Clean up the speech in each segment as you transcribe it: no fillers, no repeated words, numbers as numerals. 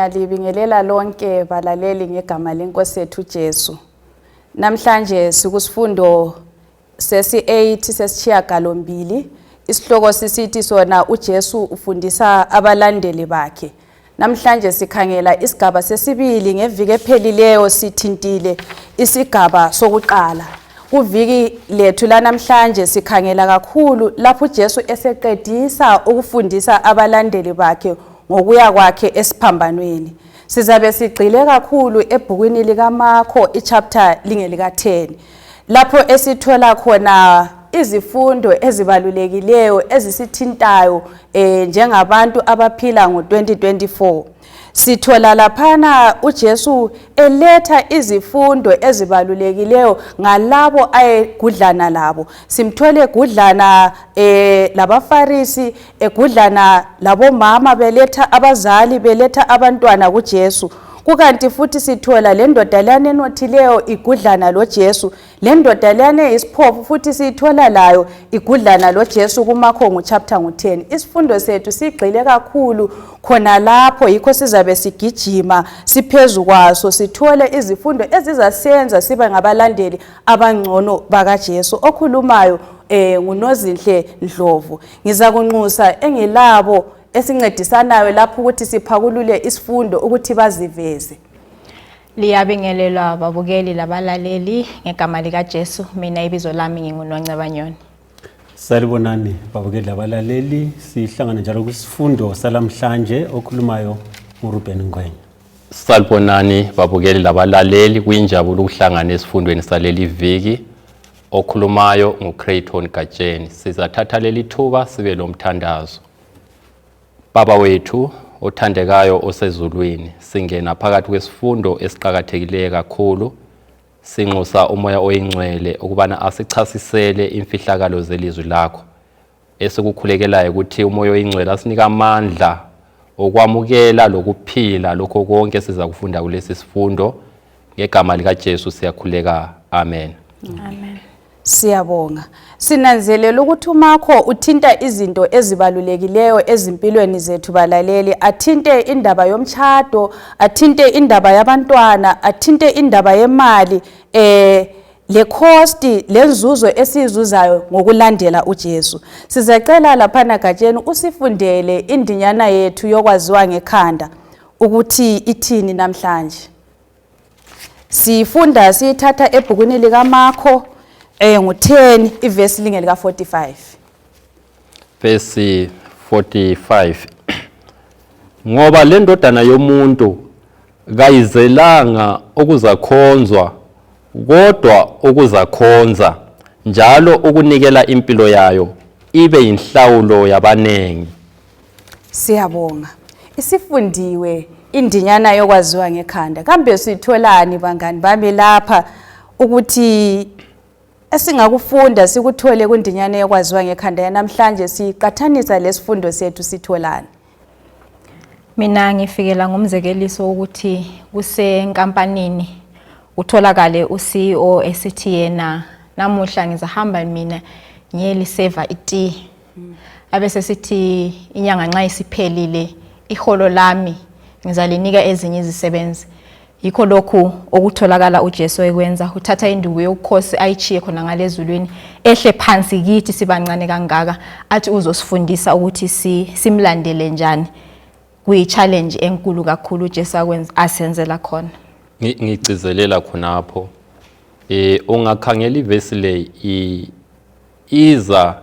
ngiyalibingelela lonke balaleli ngegama lenkosi yethu Jesu. Namhlanje sikusifundo sesi-8 sesishiyagalombili. Isihloko sisithi sona uJesu ufundisa abalandeli bakhe. Namhlanje sikhangela isigaba sesibili ngeviki ephelileyo sithintile isigaba sokuqala. Kuviki lethu lanamhlanje sikhangela kakhulu lapho uJesu eseqedisa ukufundisa abalandeli bakhe ngokuya kwakhe esiphambanweni. Sizabe sigxile kakhulu ebhukwini likaMarko ichapter lingelika 10. Lapho esithola khona izifundo ezibalulekileyo ezisithintayo njengabantu abaphila ngo-2024. Sithola laphana uJesu eletha izifundo ezibalulekileyo ngalabo ayegudlana labo. Simthole egudlana labaFarisi, egudlana labomama beletha abazali beletha abantwana kuJesu. Kukanti futhi sithola le ndoda lana enothileyo igudlana loJesu, le ndoda lana isiphofu futhi sithola layo igudlana loJesu kuMarko chapter 10. Isifundo sethu sigxile kakhulu khona lapho, yikho sizabe sigijima siphezulu kwaso sithole izifundo ezizasenza sibe ngabalandeli abangcono bakaJesu. Okhulumayo nguNozinhle Ndlovu. Ngiza kunxusa engilabo esincedisanayo lapho ukuthi siphakulule isifundo ukuthi baziveze. Liyabingelela ababukeli labalaleli ngegama lika Jesu. Mina ibizo lami nginguNoncebanyoni. Salibonani babukeli labalaleli, sihlangana njalo kwisifundo salamhlanje okhulumayo uRuben Ngwenya. Salibonani babukeli labalaleli, kuyinjabulo ukuhlangana esifundweni saleli viki okhulumayo nguCrayton Gatsheni. Sizathatha leli thuba sibe lomthandazo. Baba wethu othandekayo osezulwini, singena phakathi kwesifundo esiqhakathekileyo kakhulu. Sinxusa umoya oyingcwele ukubana asichasisele imfihlakalo zelizwi lakho. Esikukhulekelayo ukuthi umoya oyingcwele asinika amandla okwamukela lokuphila lokho konke siza kufunda kulesi sifundo. Ngegama lika Jesu siyakhuleka. Amen. Amen. Siyabonga. Sinanzelela ukuthi uMarko uthinta izinto ezibalulekileyo ezimpilweni zethu balaleli. Athinte indaba yomtshado, athinte indaba yabantwana, athinte indaba yemali, le cost lenzuzo esizuzayo ngokulandela uJesu. Sizacela laphana Gatsheni usifundele indinyana yethu yokwaziwa ngekhanda ukuthi ithini namhlanje. Sifunda sithatha ebhukwini likaMarko ngu-10 ivesi lingelika 45. Verse 45. Ngoba le ndodana yomuntu kayizelanga ukuzakhonzwa, kodwa ukuzakhonza, njalo ukunikela impilo yayo ibe inhlawulo yabanengi. Siyabonga. Isifundiwe indinyana yokwaziwa ngekhanda. Kambe sitholani bangani bami lapha ukuthi esingakufunda sikuthole kundinyana yokwaziwa ngekhanda yanamhlanje siqathanisa lesifundo sethu sitholani? Mina ngifikela ngomzekeliso ukuthi kusenkampanini utholakale uCEO esithi yena namuhla ngizahamba mina ngiyeliseva itea. Abese sithi inyanga nxa isiphelile iholo lami ngizalinika ezinye izisebenzi. Yikho lokhu okutholakala uJesu ekwenza, uthatha induku yokukhosi ayichiye khona ngalezulwini ehle phansi kithi sibancane kangaka, athi uzosifundisa ukuthi simlandele njani. Kuyi challenge enkulu kakhulu uJesu asenzela khona. Ngigcizelela khonapho ungakhangela ivesi le iza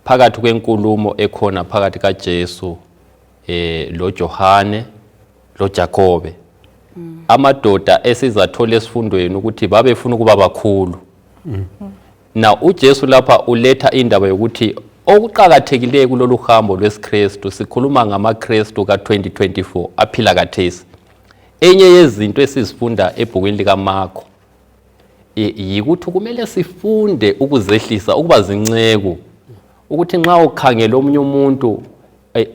phakathi kwenkulumo ekhona phakathi kaJesu lo Johane lo Jakobe. Amadoda esizathola esifundweni ukuthi babefuna ukuba bakhulu. Na uJesu lapha uletha indaba yokuthi okuqhakathekileyo kulolu hambo lwesiKristu, sikhuluma ngamaKristu ka2024 aphila kathesi. Enye yezinto esizifunda ebhukwini likaMarko yikuthi kumele sifunde ukuzehlisa, ukuba zinceku, ukuthi nxa ukhangela omunye umuntu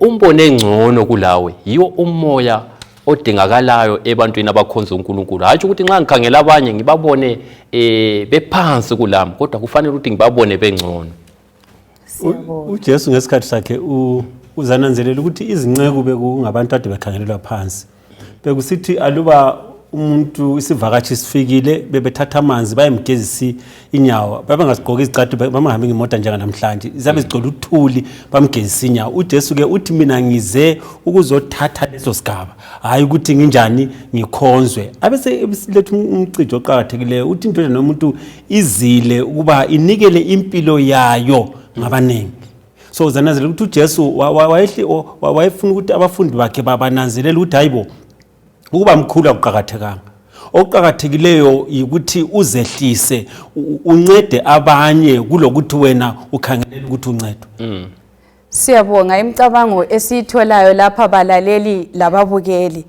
umbone engcono kulawe, yiwo umoya odingakalayo ebantwini abakhonza uNkulunkulu. Hayi ukuthi nxa ngikhangela abanye ngibabone bephansi kulami, kodwa kufanele ukuthi ngibabone bengcono. uJesu ngesikhathi sakhe uzananzelela ukuthi izinceku bekungabantu ade bekhangelelwa phansi. bekusithi aluba umuntu isivakashi sifikile bebethatha amanzi bayemgezisa inyawo babengasigqoki izicathu bamangahambi ngemoto njenganamhlanje izabe zigcwele uthuli bamgezisa inyawo. uJesu ke uthi mina ngize ukuzothatha leso sigaba hayi ukuthi nginjani ngikhonzwe. Abese lethu umcijo oqhakathekileyo uthi indodana yomuntu izile ukuba inikele impilo yayo ngabanengi. So zanazela ukuthi uJesu wayefuna ukuthi abafundi bakhe babananzelela ukuthi hayibo ukuba mkhulu akuqhakathekanga. Okuqhakathekileyo ukuthi uzehlise uncede abanye kulokuthi wena ukhangelela ukuthi uncedo. Siyabonga imicabango esiyitholayo lapha balaleli lababukeli.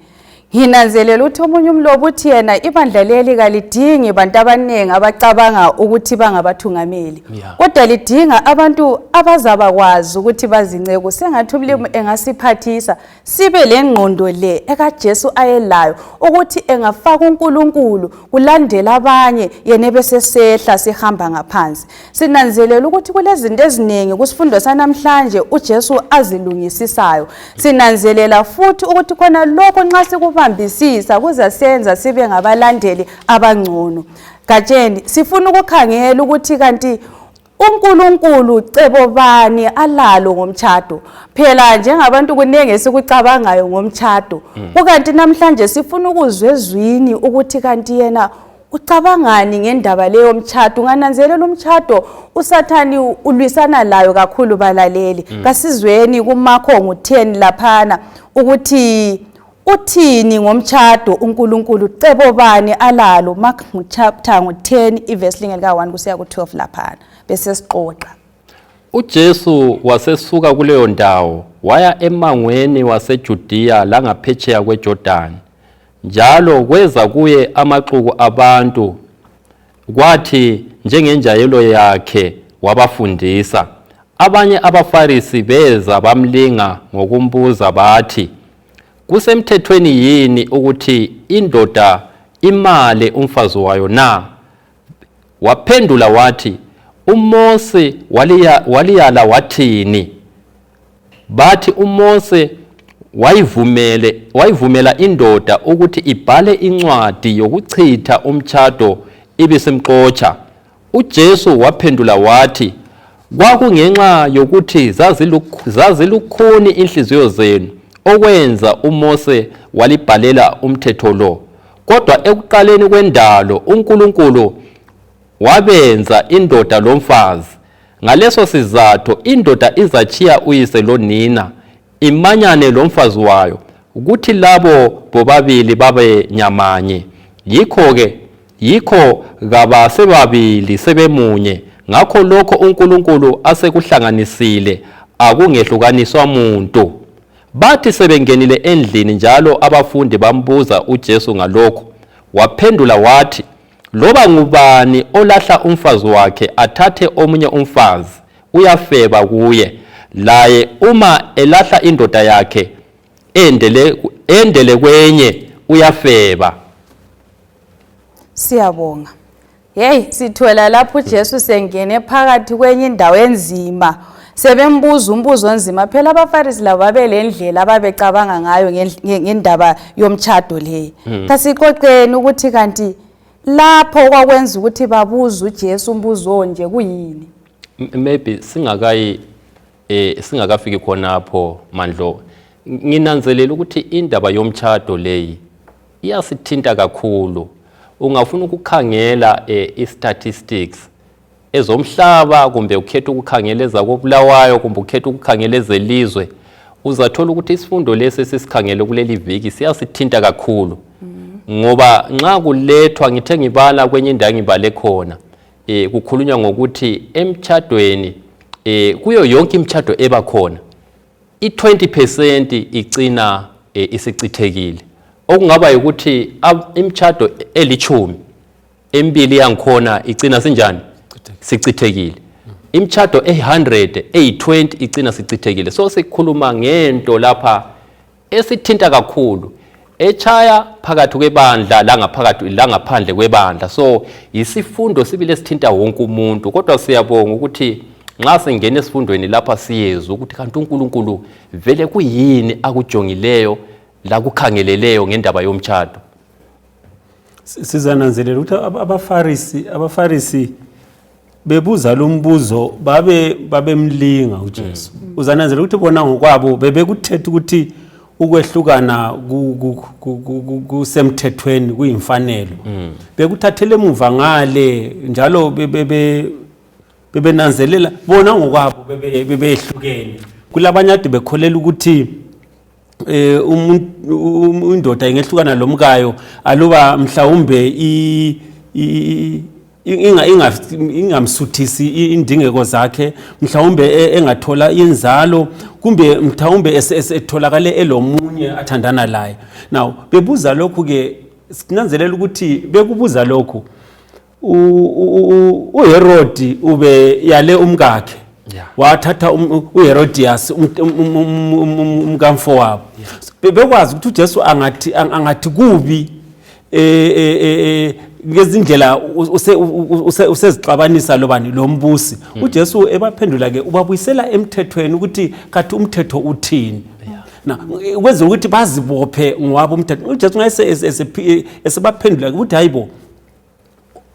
Nginanzelela ukuthi omunye umlobo uthi yena ibandla leli kalidingi bantu abaningi abacabanga ukuthi bangabathungameli. Kodwa lidinga abantu abazabakwazi ukuthi bazinceke. Sengathi umlimi engasiphathisa sibe lengqondo le ekaJesu ayelayo ukuthi engafaka uNkulunkulu kulandela abanye yena bese sehla sihamba ngaphansi. Sinanzelela ukuthi kulezinto eziningi kusifundo sanamhlanje uJesu azilungisisayo. Sinanzelela futhi ukuthi khona lokho nxa sikubambisisa kuzasenza sibe ngabalandeli abangcono. Gatsheni sifuna ukukhangela ukuthi kanti uNkulunkulu cebo bani alalo ngomtshado. Phela njengabantu kunenge esikucabangayo ngomtshado. Kukanti namhlanje sifuna ukuzwezwini ukuthi kanti yena ucabangani ngendaba leyo mtshado. Ungananzelela umtshado uSathani ulwisana layo kakhulu balaleli. Kasizweni kuMakho 10 laphana ukuthi uthini ngomtshado uNkulunkulu cebo bani alalo. Mark chapter 10 iverse lingeka 1 kusiya ku 12 laphana bese siqoqa. uJesu wasesuka kuleyo ndawo waya emangweni waseJudiya langaphetsheya kweJordan. Njalo kweza kuye amaxuku abantu, kwathi njengenjayelo yakhe wabafundisa. Abanye abaFarisi beza bamlinga ngokumbuza bathi, kusemthethweni yini ukuthi indoda imale umfazi wayo na? Waphendula wathi, uMose waliyala wathini? Bathi uMose wayivumela indoda ukuthi ibhale incwadi yokuchitha umtshado ibisimxotsha. uJesu waphendula wathi, kwakungenxa yokuthi zazilukhuni inhliziyo zenu okwenza uMose walibhalela umthetho lo. Kodwa ekuqaleni kwendalo uNkulunkulu wabenza indoda lomfazi. Ngaleso sizathu indoda izachiya uyise lonina imanyane lomfazi wayo ukuthi labo bobabili babe nyamanye. Yikho gaba sebabili sebemunye. Ngakho lokho uNkulunkulu asekuhlanganisile akungehlukaniswa muntu. Bathi sebengenile endlini njalo abafundi bambuza uJesu ngalokho. Waphendula wathi, loba ngubani olahla umfazi wakhe athathe omunye umfazi uyafeba kuye. Laye uma elahla indoda yakhe endele kwenye uyafeba. Siyabonga. Hey, sithola lapho uJesu sengene phakathi kwenye indawo enzima. Sebembuza umbuzo onzima. Phela abaFarisi labo babelendlela ababecabanga ngayo ngendaba yomtshado le. Kasixoxeni ukuthi kanti lapho kwakwenza ukuthi babuze uJesu umbuzo onje kuyini? Maybe singakafiki khonapho Mandlo. Nginanzelela ukuthi indaba yomtshado leyi iyasithinta kakhulu. Ungafuna ukukhangela statistics ezomhlaba kumbe ukhetha ukukhangela ezakobulawayo kumbe ukhetha ukukhangela ezelizwe, uzathola ukuthi isifundo lesi sisikhangele kuleli viki siyasithinta kakhulu. Ngoba nxa kulethwa ngithe ngibala kwenye indawo ngibale khona kukhulunywa ngokuthi emtshadweni kuyo yonke imtshado eba khona i20% igcina isichithekile. Okungaba ukuthi imtshado eli10 embili yangikhona igcina sinjani sichithekile. Imtshado 100 20 igcina sichithekile. So sikhuluma ngento lapha esithinta kakhulu echaya phakathi kwebandla langaphandle kwebandla. So isifundo sibile sithinta wonke umuntu. Kodwa siyabonga ukuthi nxa singena esifundweni lapha siyezwa ukuthi kanti uNkulunkulu vele kuyini akujongileyo la kukhangeleleyo ngendaba yomtshado. Sizananzelela ukuthi abafarisi bebuza lo mbuzo babemlinga uJesu. Uzananzelela ukuthi bona ngokwabo bebekuthetha ukuthi ukwehlukana kusemthethweni kuyimfanelo. Bekuthathele emuva ngale njalo bebenanzelela bona ngokwabo bebehlukene. Kulabanye ade bekholela ukuthi indoda ingehlukana lomkayo aluba mhlawumbe ingamsuthisi indingeko zakhe, mhlawumbe engathola inzalo, kumbe mhlawumbe etholakale elomunye athandana laye. Now bebuza lokhu ke sinanzelela ukuthi bekubuza lokhu uHerodi ube yale umkakhe wathatha uHerodias umkamfo wabo. Bekwazi ukuthi uJesu angathi kubi ngezindlela usezixabanisa lobani lombusi. uJesu ebaphendula ke ubabuyisela emthethweni ukuthi kathi umthetho uthini. Na kwenza ukuthi bazibophe ngwabo umthetho. uJesu esebaphendula ukuthi hayibo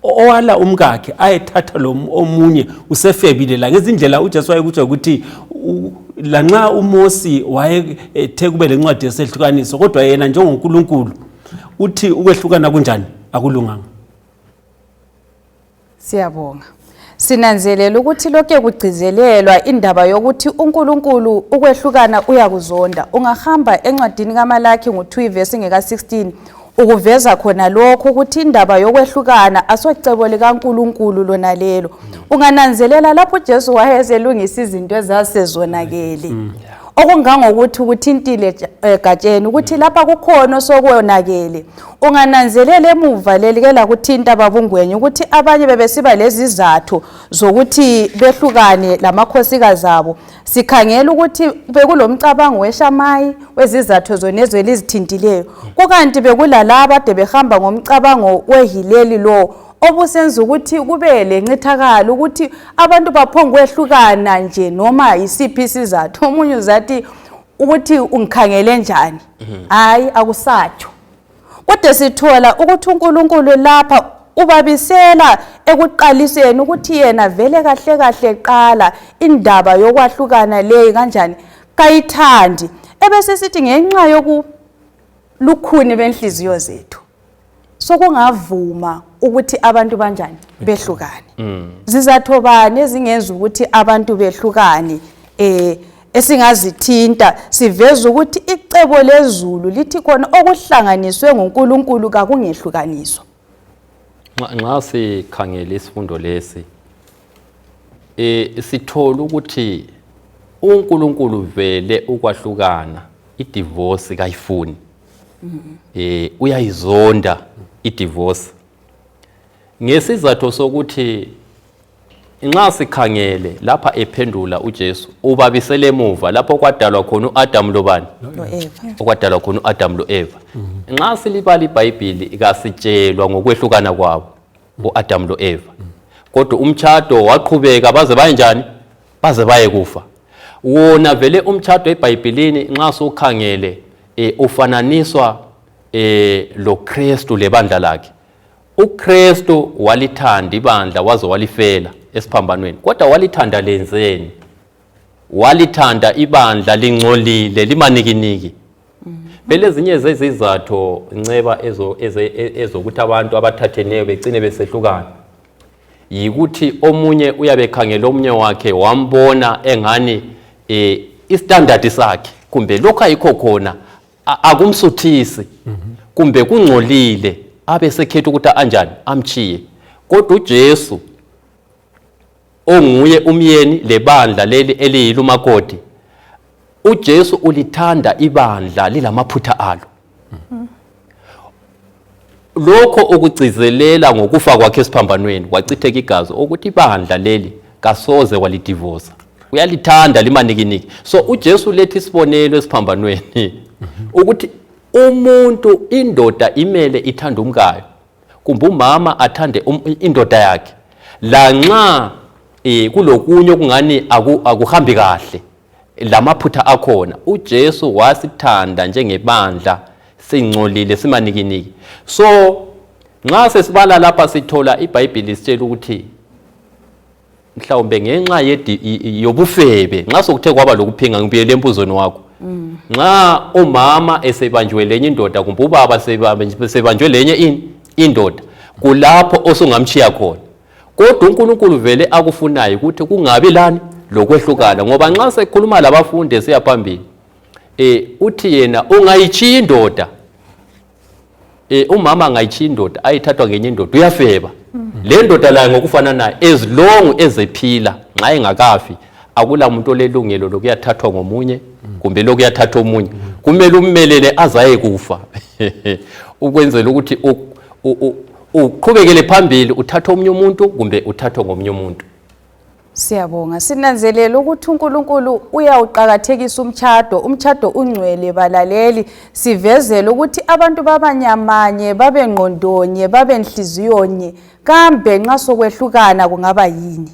owala umkakhe ayethatha lo omunye usefebile la ngezindlela uJesu wayekuthi ukuthi lanxa uMosi wayethe kube lencwadi yesehlukaniso kodwa yena njengoNkulunkulu uthi ukwehlukana kunjani akulunganga. Siyabonga. Sinanzelela ukuthi lokho kugcizelelwa indaba yokuthi uNkulunkulu ukwehlukana uyakuzonda. Ungahamba encwadini kaMalaki ngo2 verse ngeka16 ukuveza khona lokho ukuthi indaba yokwehlukana asocebo likaNkulunkulu lona lelo. Ungananzelela lapho uJesu wayeselungisa izinto ezasezonakele. Okungangokuthi ukuthintile egatsheni ukuthi lapha kukhona sokonakele. Ungananzelela emuva lelike la kuthinta babungwenye ukuthi abanye bebesiba lezizathu zokuthi behlukane lamakhosikazi abo. Sikhangela ukuthi bekulomcabango weShamayi wezizathu zonezo elizithintileyo. Kukanti bekulalaba ade behamba ngomcabango weHileli lo obusenza ukuthi kube lencithakalo ukuthi abantu baphonga kwehlukana nje noma isiphi isizathu. Omunye uzathi ukuthi ungikhangele njani, hayi akusatsho. Kodwa sithola ukuthi uNkulunkulu lapha ubabisela ekuqaliseni ukuthi yena vele kahle kahle eqala indaba yokwahlukana leyi kanjani kayithandi. Ebese sithi ngenxa yokulukhuni benhliziyo zethu sokungavuma ukuthi abantu banjani behlukane. Zizathu bani ezingenza ukuthi abantu behlukane esingazithinta siveza ukuthi icebo lezulu lithi khona okuhlanganiswe ngoNkulunkulu kakungehlukaniswa. Nxa sikhangela isifundo lesi sithola ukuthi uNkulunkulu vele ukwahlukana idivorce kayifuni. Uyayizonda idivorce ngesizathu sokuthi nxa sikhangele lapha ephendula uJesu ubabisele emuva lapho kwadalwa khona uAdam lobani okwadalwa khona uAdam loEva. Nxa silibala iBhayibheli kasitshelwa ngokwehlukana kwabo uAdam loEva, kodwa umtshado waqhubeka baze bayenjani, baze baye kufa. Wona vele umtshado eBhayibhelini nxa sokhangele ufananiswa loKristu lebandla lakhe. uKristu walithanda ibandla waze walifela esiphambanweni, kodwa walithanda lenzeni? Walithanda ibandla lingcolile limanikiniki. Vele ezinye zezizathu nceba ezokuthi abantu abathatheneyo begcine besehlukana yikuthi omunye uyabekhangela omunye wakhe wambona engani istandard sakhe kumbe lokho ayikho khona akumsuthisi kumbe kungcolile abe sekhetha ukuthi anjani amchiye. Kodwa uJesu onguye umyeni lebandla leli eliyilumakoti, uJesu ulithanda ibandla lilamaphutha alo. Lokho okugcizelela ngokufa kwakhe esiphambanweni wachitheka igazi ukuthi ibandla leli kasoze walidivorce, uyalithanda limanikiniki. So uJesu lethi isibonelo esiphambanweni ukuthi umuntu indoda imele ithanda umkayo kumbe umama athande indoda yakhe lanxa kulokunye okungani akuhambi kahle lamaphutha akhona. uJesu wasithanda njengebandla singcolile simanikiniki. So nxa sesibala lapha sithola iBhayibheli sitshela ukuthi mhlawumbe ngenxa yobufebe, nxa sokuthe kwaba lokuphinga, ngibuyele empuzweni wakho, nxa umama esebanjwe lenye indoda kumbe ubaba sebanjwe lenye indoda, kulapho osungamchiya khona. Kodwa uNkulunkulu vele akufunayo ukuthi kungabi lani lokwehlukana, ngoba nxa sekhuluma labafundi esiya phambili uthi yena ungayichiya indoda, umama angayichiya indoda ayithathwa ngenye indoda uyafeba. Le ndoda layo ngokufana naye as long ezephila, nxa engakafi akula muntu olelungelo lokuyathathwa ngomunye kumbe lokuyathatha omunye. Kumele ummelele azaye kufa ukwenzela ukuthi uqhubekele phambili, uthatha omunye umuntu kumbe uthathwe ngomunye umuntu. Siyabonga, sinanzelela ukuthi uNkulunkulu uyawuqakathekisa umtshado ungcwele balaleli, sivezela ukuthi abantu babanyamanye, babe ngqondonye, babe enhliziyonye, kambe nxa sokwehlukana kungaba yini?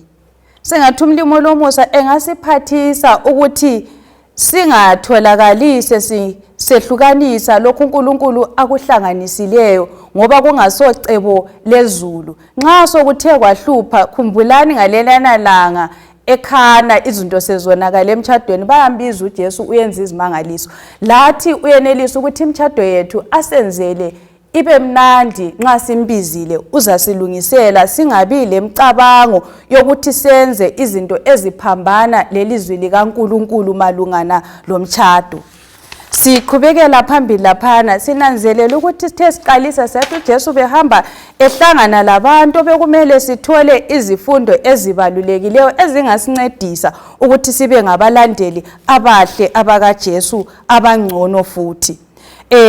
Sengathi umlimo lomusa engasiphathisa ukuthi singatholakali sehlukanisa lokhu uNkulunkulu akuhlanganisileyo, ngoba kungasocebo lezulu. Nxa sokuthe kwahlupha, khumbulani ngalelana langa ekhana izinto sezonakala emtshadweni, bayambiza uJesu uyenza izimangaliso. Lathi uyenelisa ukuthi imtshado yethu asenzele ibe mnandi nxa simbizile, uzasilungisela singabi lemcabango yokuthi senze izinto eziphambana lelizwi likaNkulunkulu malungana lomtshado. Siqhubekela phambili laphana, sinanzelela ukuthi sithe siqalisa sathi uJesu behamba ehlangana labantu, bekumele sithole izifundo ezibalulekileyo ezingasincedisa ukuthi sibe ngabalandeli abahle abakaJesu abangcono futhi.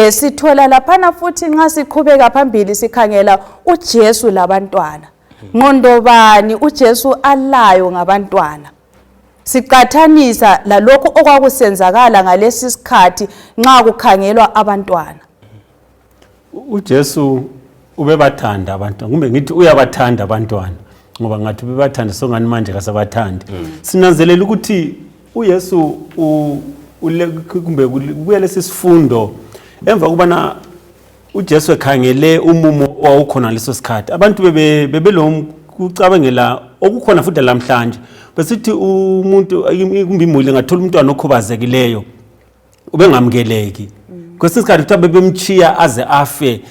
Sithola laphana futhi nxa siqhubeka phambili sikhangela uJesu labantwana. Ngqondo bani uJesu alayo ngabantwana? Siqathanisa lalokho okwakusenzakala ngalesi sikhathi nxa kukhangelwa abantwana. uJesu ubebathanda abantwana, kumbe ngithi uyabathanda abantwana, ngoba ngathi ubebathanda songani manje kasabathandi. Sinanzelela ukuthi uYesu kumbe kubuya lesi sifundo emva kubana uJesu ekhangele umumo owawukhona leso sikhathi. Abantu bebelomkucabangela okukhona futhi lamhlanje, besithi umuntu kumbe imuli ngathola umntwana okhubazekileyo ubengamkeleki. Kwesinye isikhathi kuthiwa bemchiya aze afe,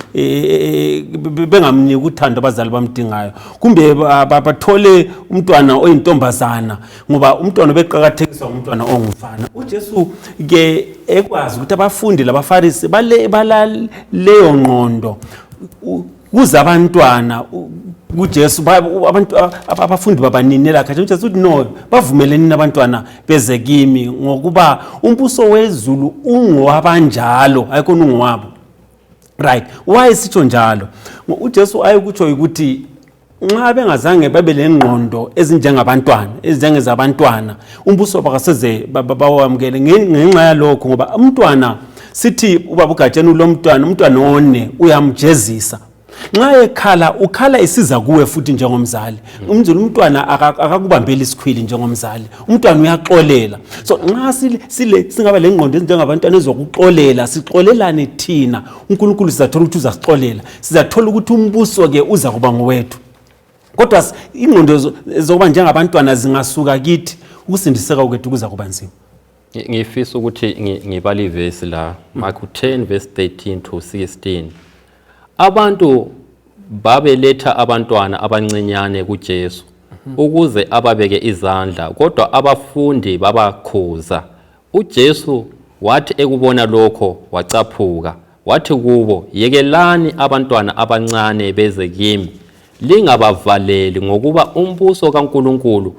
bengamniki uthando abazali bamdingayo, kumbe bathole umntwana oyintombazana ngoba umntwana beqhakathekiswa umntwana ongumfana. uJesu ke ekwazi ukuthi abafundi labaFarisi leyo ngqondo kuza abantwana kuJesu, abantu abafundi babaninela khathi uJesu uthi no, bavumeleni nabantwana beze kimi ngokuba umbuso wezulu ungowabanjalo ayikho ungowabo. Right, why sitsho njalo? uJesu ayekutsho ukuthi nxa bengazange babe lengqondo ezinjengabantwana, ezingezabantwana, umbuso bakaseze bawamkele ngenxa yalokho, ngoba umntwana sithi ubaba uGatsheni lomntwana, umntwana one uyamjezisa. Nxa ekhala ukhala isiza kuwe futhi njengomzali. Umntwana akakubambeli isikhwili njengomzali. Umntwana uyaxolela. So nxa singaba lengqondo njengabantwana ezokuxolela, sixolelane thina, uNkulunkulu sizathola ukuthi uzasixolela. Sizathola ukuthi umbuso ke uza kuba ngowethu. Kodwa ingqondo zokuba njengabantwana zingasuka kithi, ukusindiseka kwethu kuza kuba nzima. Ngifisa ukuthi ngibale ivesi la Mark 10 verse 13 to 16. Abantu babeletha abantwana abancinyane kuJesu ukuze ababeke izandla, kodwa abafundi babakhuza. uJesu wathi ekubona lokho wacaphuka, wathi kubo, yekelani abantwana abancane beze kimi, lingabavaleli, ngokuba umbuso kaNkulunkulu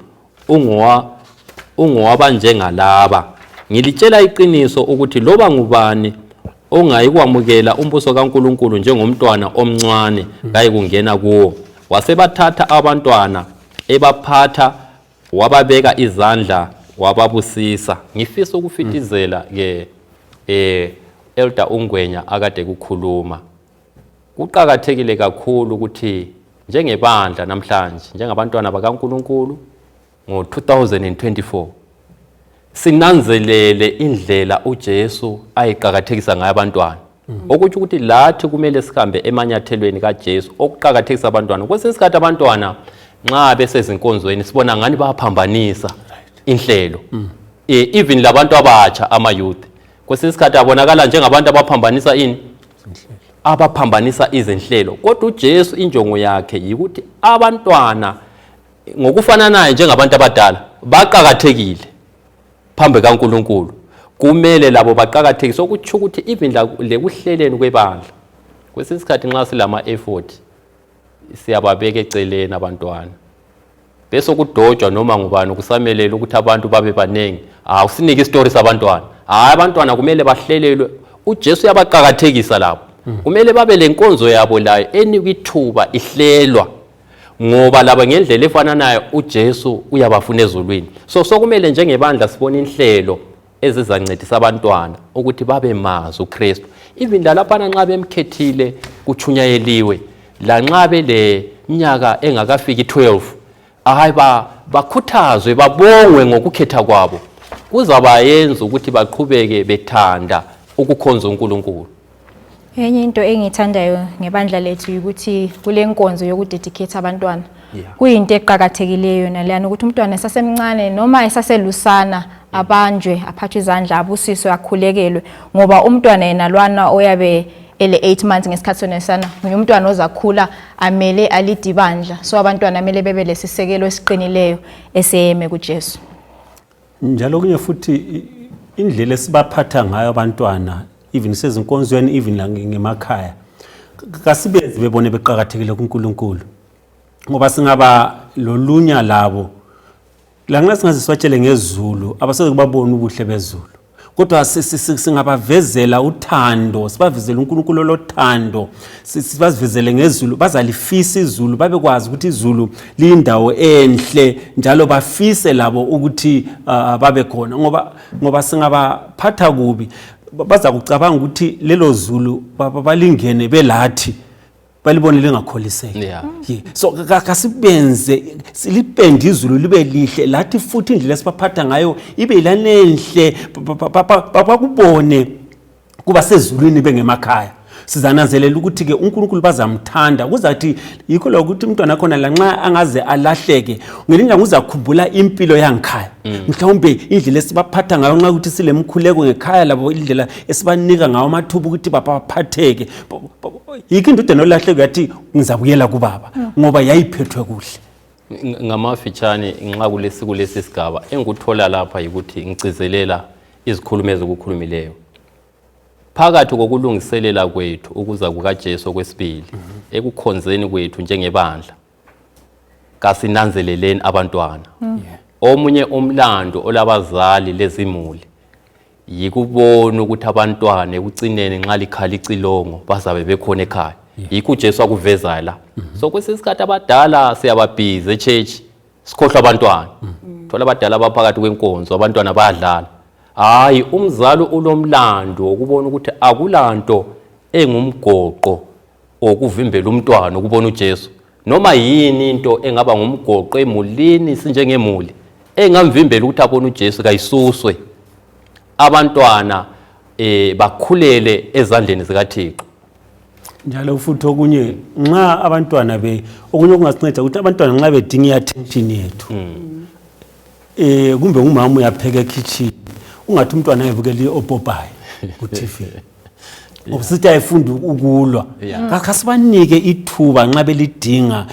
ungowabanjengalaba. Ngilitshela iqiniso ukuthi loba ngubani ongayikwamukela umbuso kaNkulunkulu njengomntwana omncane kayikungena kuwo. Wasebathatha abantwana ebaphatha, wababeka izandla, wababusisa. Ngifisa ukufitizela ke Elder Ungwenya akade kukhuluma. Kuqakathekile kakhulu ukuthi njengebandla namhlanje, njengabantwana bakaNkulunkulu ngo-2024 sinanzelele indlela uJesu ayiqhakathekisa ngayo abantwana. Okuthi ukuthi lathi kumele sihambe emanyathelweni kaJesu okuqhakathekisa abantwana. Kwesinye isikhathi abantwana nxa besezinkonzweni sibona ngani bayaphambanisa inhlelo. Even labantu abatsha ama-youth kwesinye isikhathi abonakala njengabantu abaphambanisa abaphambanisa izinhlelo. Kodwa uJesu injongo yakhe yikuthi abantwana ngokufananayo njengabantu abadala baqhakathekile phambi kaNkulunkulu. Kumele labo baqhakathekise ukuthi ukuthi even lekuhleleni kwebandla kwesinye isikhathi nxa silama effort siyababeka eceleni abantwana bese kudojwa noma ngubani kusamelele ukuthi abantu babe banengi. Usinike istory sabantwana. Abantwana kumele bahlelelwe. uJesu uyabaqhakathekisa lapho. Kumele babe lenkonzo yabo layo enikwithuba ihlelwa ngoba laba ngendlela efananayo uJesu uyabafuna ezulwini. So kumele njengebandla sibone inhlelo ezizancedisa abantwana ukuthi babe mazi uKristu. Even lapha nxa bemkhethile kuchunyayeliwe la nxa bele minyaka engakafiki 12 bakhuthazwe babongwe ngokukhetha kwabo kuzabayenza ukuthi baqhubeke bethanda ukukhonza uNkulunkulu. Enye into engithandayo ngebandla lethu ukuthi kule nkonzo yokudedicate abantwana kuyinto eqhakathekileyo nalana ukuthi umntwana esasemncane noma esaselusana abanjwe aphathwe izandla abusiswe akhulekelwe ngoba umntwana yenalwana oyabe ele 8 months ngesikhathi sonesana umntwana ozakhula amele alidibandla. So abantwana amele bebe lesisekelo esiqinileyo eseyeme kuJesu. Njalo kunye futhi indlela esibaphatha ngayo abantwana even sezinkonzweni even la ngemakhaya kasibenze bebone beqhakathekile kuNkulunkulu ngoba singaba lolunya labo la nxa singaziswatshele ngezulu abasoze kubabona ubuhle bezulu kodwa singabavezela uthando sibavezela uNkulunkulu lothando sibavezele ngezulu bazalifisa izulu babekwazi ukuthi izulu liyindawo enhle njalo bafise labo ukuthi babe khona ngoba singabaphatha kubi baza kucabanga ukuthi lelo zulu balingene belathi balibone lingakholiseki. So kasibenze silipende izulu libe lihle lathi futhi indlela esibaphatha ngayo ibe ilanenhle bakubone kuba sezulwini bengemakhaya. Sizananzelela ukuthi ke uNkulunkulu bazamthanda kuzathi yikho lokuthi umntwana khona la nxa angaze alahleke ngelinye nguzakhumbula impilo yangikhaya mhlawumbe indlela esibaphatha ngayo nxa ukuthi silemkhuleko ngekhaya labo indlela esibanika ngayo amathuba ukuthi baphatheke yikho indodana nolahleke yathi ngizabuyela kubaba ngoba yayiphethwe kuhle. Ngamafitshane nxa kulesi sigaba engikuthola lapha yikuthi ngicizelela izikhulumo ezokukhulumileyo phakathi kokulungiselela kwethu ukuza kukaJesu kwesibili ekukhonzeni kwethu njengebandla kasinanzeleleni abantwana. Omunye umlando olabazali lezimuli yikubona ukuthi abantwana ekucineni nxa likhala icilongo bazabe bekhona ekhaya. Yikho uJesu akuveza la. So kwesisikhathi abadala siyababhiza echurch sikhohlwa abantwana. Thola abadala abaphakathi kwenkonzo abantwana bayadlala. Hayi umzali ulomlando ukubona ukuthi akulanto engumgoqo okuvimbela umntwana ukubona uJesu noma yini into engaba ngumgoqo emulini sinjengemuli engamvimbela ukuthi abone uJesu kayisuswe abantwana bakhulele ezandleni zikaThixo. Njalo futhi okunye nxa abantwana okunye okungasinceda ukuthi abantwana nxa bedinga attention yethu kumbe umama uyapheka ekitchen ungathi umntwana ayebukela opopayi ku TV ngokusithi ayifunda ukulwa akasibanike ithuba nxa belidinga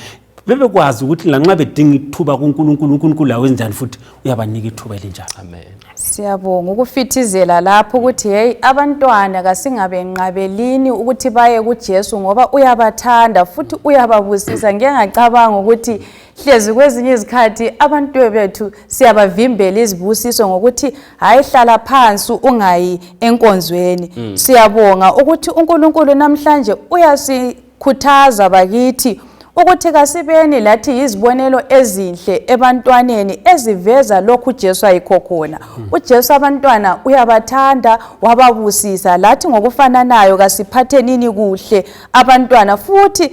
bebekwazi ukuthi la nxa bedinga ithuba kuNkulunkulu lawenjani futhi uyabanika ithuba elinjalo. Amen. Siyabonga ukufithizela lapho ukuthi hey abantwana kasingabenqabelini ukuthi baye kuJesu ngoba uyabathanda futhi uyababusisa. Ngeke ngacabanga ukuthi hlezi kwezinye izikhathi abantu bethu siyabavimbela izibusiso ngokuthi hayi hlala phansi ungayi enkonzweni. Siyabonga ukuthi uNkulunkulu namhlanje uyasikhuthaza bakithi ukuthi kasibeni lathi izibonelo ezinhle ebantwaneni eziveza lokhu uJesu ayikho khona. uJesu abantwana uyabathanda wababusisa lathi ngokufananayo kasiphathenini kuhle abantwana futhi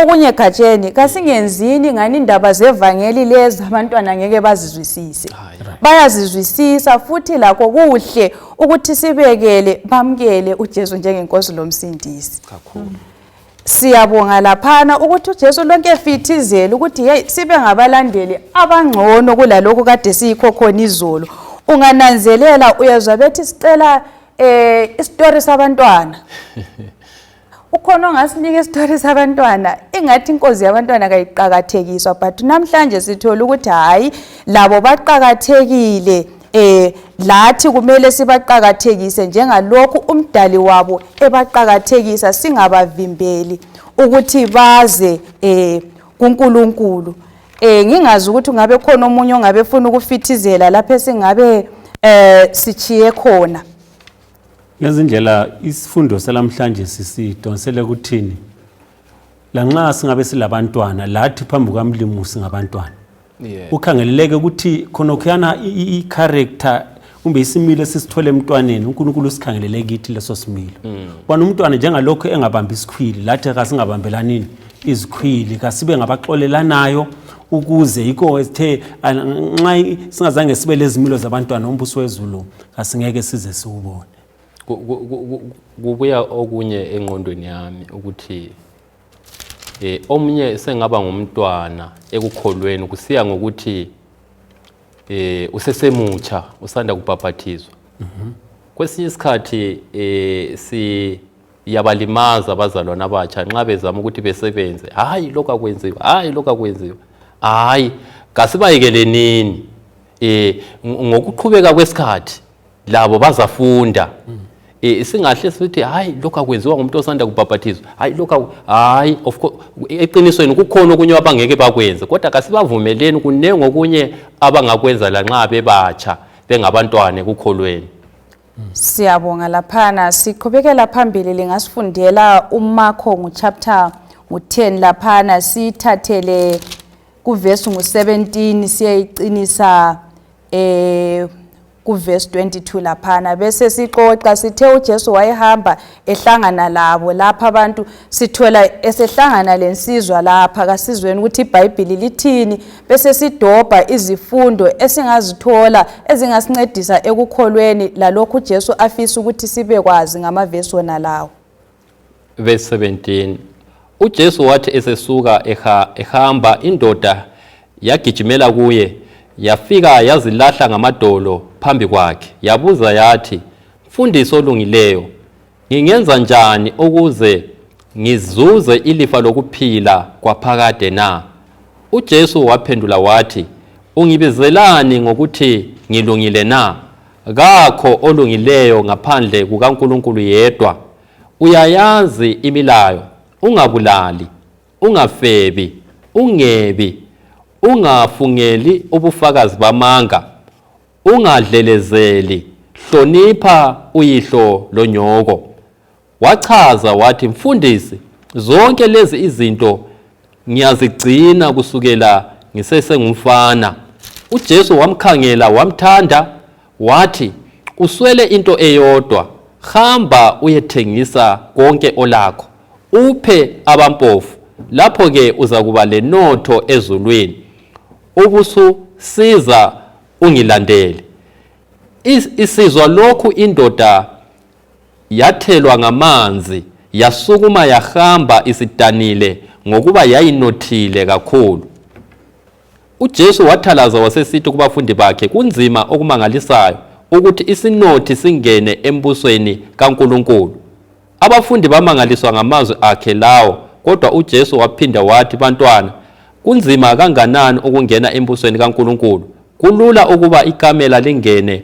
okunye gatsheni kasingenzini ngani indaba zevangeli lezi abantwana ngeke bazizwisise. Bayazizwisisa futhi lakho kuhle ukuthi sibekele bamkele uJesu njengenkosi lomsindisi. Kakhulu. Siyabonga laphana ukuthi uJesu lonke efithizela ukuthi hey sibe ngabalandeli abangcono kulalokho kade siyikho khona izolo. Ungananzelela uyezwa bethi sicela istory sabantwana. Ukhona ongasinika istory sabantwana ingathi inkosi yabantwana kayiqhakathekiswa but namhlanje sithola ukuthi hayi labo baqhakathekile lathi kumele sibaqhakathekise njengalokhu umdali wabo ebaqhakathekisa singabavimbeli ukuthi baze kuNkulunkulu. Ngingazi ukuthi ungabe khona omunye ongabe ufuna ukufithizela lapho singabe sichiye khona. Ngezindlela isifundo salamhlanje sisidonsele kuthini lanxa singabe silabantwana lathi phambi kwaMlimu singabantwana. Ukhangeleleke ukuthi khona khona i-character kumbe isimilo sisithole emntwaneni uNkulunkulu usikhangelele kithi leso similo. Bona umntwana njengalokho engabambi isikhwili lathi kasingabambelanini izikhwili kasibe ngabaxolelanayo ukuze yiko ethe nxa singazange sibe lezimilo zabantwana umbuso wezulu kasingeke size siubone. Kubuya okunye engqondweni yami ukuthi omunye sengaba ngumntwana ekukholweni kusiya ngokuthi usesemutsha usanda kubhaphathizwa. Kwesinye isikhathi siyabalimaza abazalwana abatsha nxa bezama ukuthi besebenze hayi lokho akwenziwa hayi lokho akwenziwa hayi kasibayekelenini ngokuqhubeka kwesikhathi labo bazafunda. Singahle sithi hayi lokho akwenziwa ngumuntu osanda kubhaphathizwa hayi lokho hayi of course eqinisweni kukhona okunye abangeke bakwenze kodwa kasibavumeleni kunenge okunye abangakwenza lanxa bebatsha bengabantwana ekukholweni. Siyabonga laphana siqhubekela phambili lingasifundela uMarko ngochapter 10 laphana sithathele kuverse ngu17 siyayiqinisa kuverse 22 laphana bese siqoqa sithe uJesu wayehamba ehlangana labo lapha abantu sithola esehlangana lensizwa lapha kasizweni ukuthi iBhayibheli lithini bese sidobha izifundo esingazithola ezingasincedisa ekukholweni lalokhu uJesu afisa ukuthi sibe kwazi ngamaverse wona lawo. Verse 17 uJesu wathi esesuka ehamba indoda yagijimela kuye yafika yazilahla ngamadolo phambi kwakhe yabuza yathi mfundisi olungileyo ngingenza njani ukuze ngizuze ilifa lokuphila kwaphakade na? uJesu waphendula wathi ungibizelani ngokuthi ngilungile na? Kakho olungileyo ngaphandle kukaNkulunkulu yedwa. Uyayazi imilayo, ungabulali, ungafebi, ungebi, ungafungeli ubufakazi bamanga, ungadlelezeli, hlonipha uyihlo lonyoko. Wachaza wathi mfundisi zonke lezi izinto ngiyazigcina kusukela ngisesengumfana. uJesu wamkhangela wamthanda wathi uswele into eyodwa, hamba uyethengisa konke olakho uphe abampofu, lapho ke uzakuba lenotho ezulwini, ubususiza ungilandele. Isizwa lokhu indoda yathelwa ngamanzi yasukuma yahamba isidanile ngokuba yayinothile kakhulu. uJesu wathalaza wasesithi kubafundi bakhe kunzima okumangalisayo ukuthi isinothi singene embusweni kaNkulunkulu. Abafundi bamangaliswa ngamazwi akhe lawo, kodwa uJesu waphinda wathi bantwana kunzima kanganani ukungena embusweni kaNkulunkulu. Kulula ukuba ikamela lingene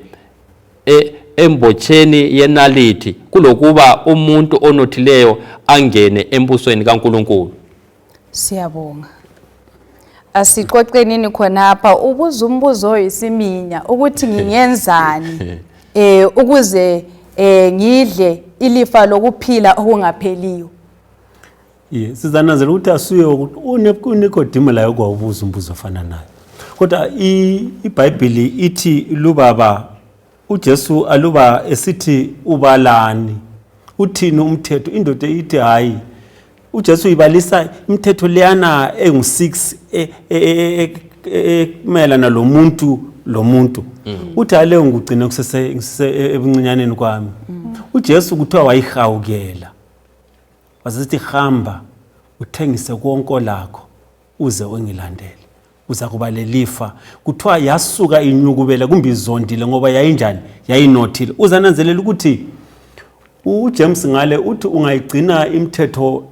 embotsheni yenalithi kulokuba umuntu onothileyo angene embusweni kaNkulunkulu. Siyabonga. Asixoxenini khonapha ubuza umbuzo oyisiminya ukuthi ngingenzani ukuze ngidle ilifa lokuphila okungapheliyo. Sizananzela ukuthi asuye ukuthi uNikodimo layo kwawubuza umbuzo ofana nayo. Kodwa iBhayibheli ithi lubaba uJesu aluba esithi ubalani uthini umthetho, indoda ithi hayi uJesu ibalisa imithetho leyana engu6 mayelana lo muntu uthi aleyo ngugcina kusese ebuncinyaneni kwami. uJesu kuthiwa wayihawukela wasithi hamba uthengise konke lakho uze ungilandele uza kuba lelifa. Kuthiwa yasuka inyukubela kumbe izondile ngoba yayinjani yayinothile. Uzananzelela ukuthi uJames ngale uthi ungayigcina imithetho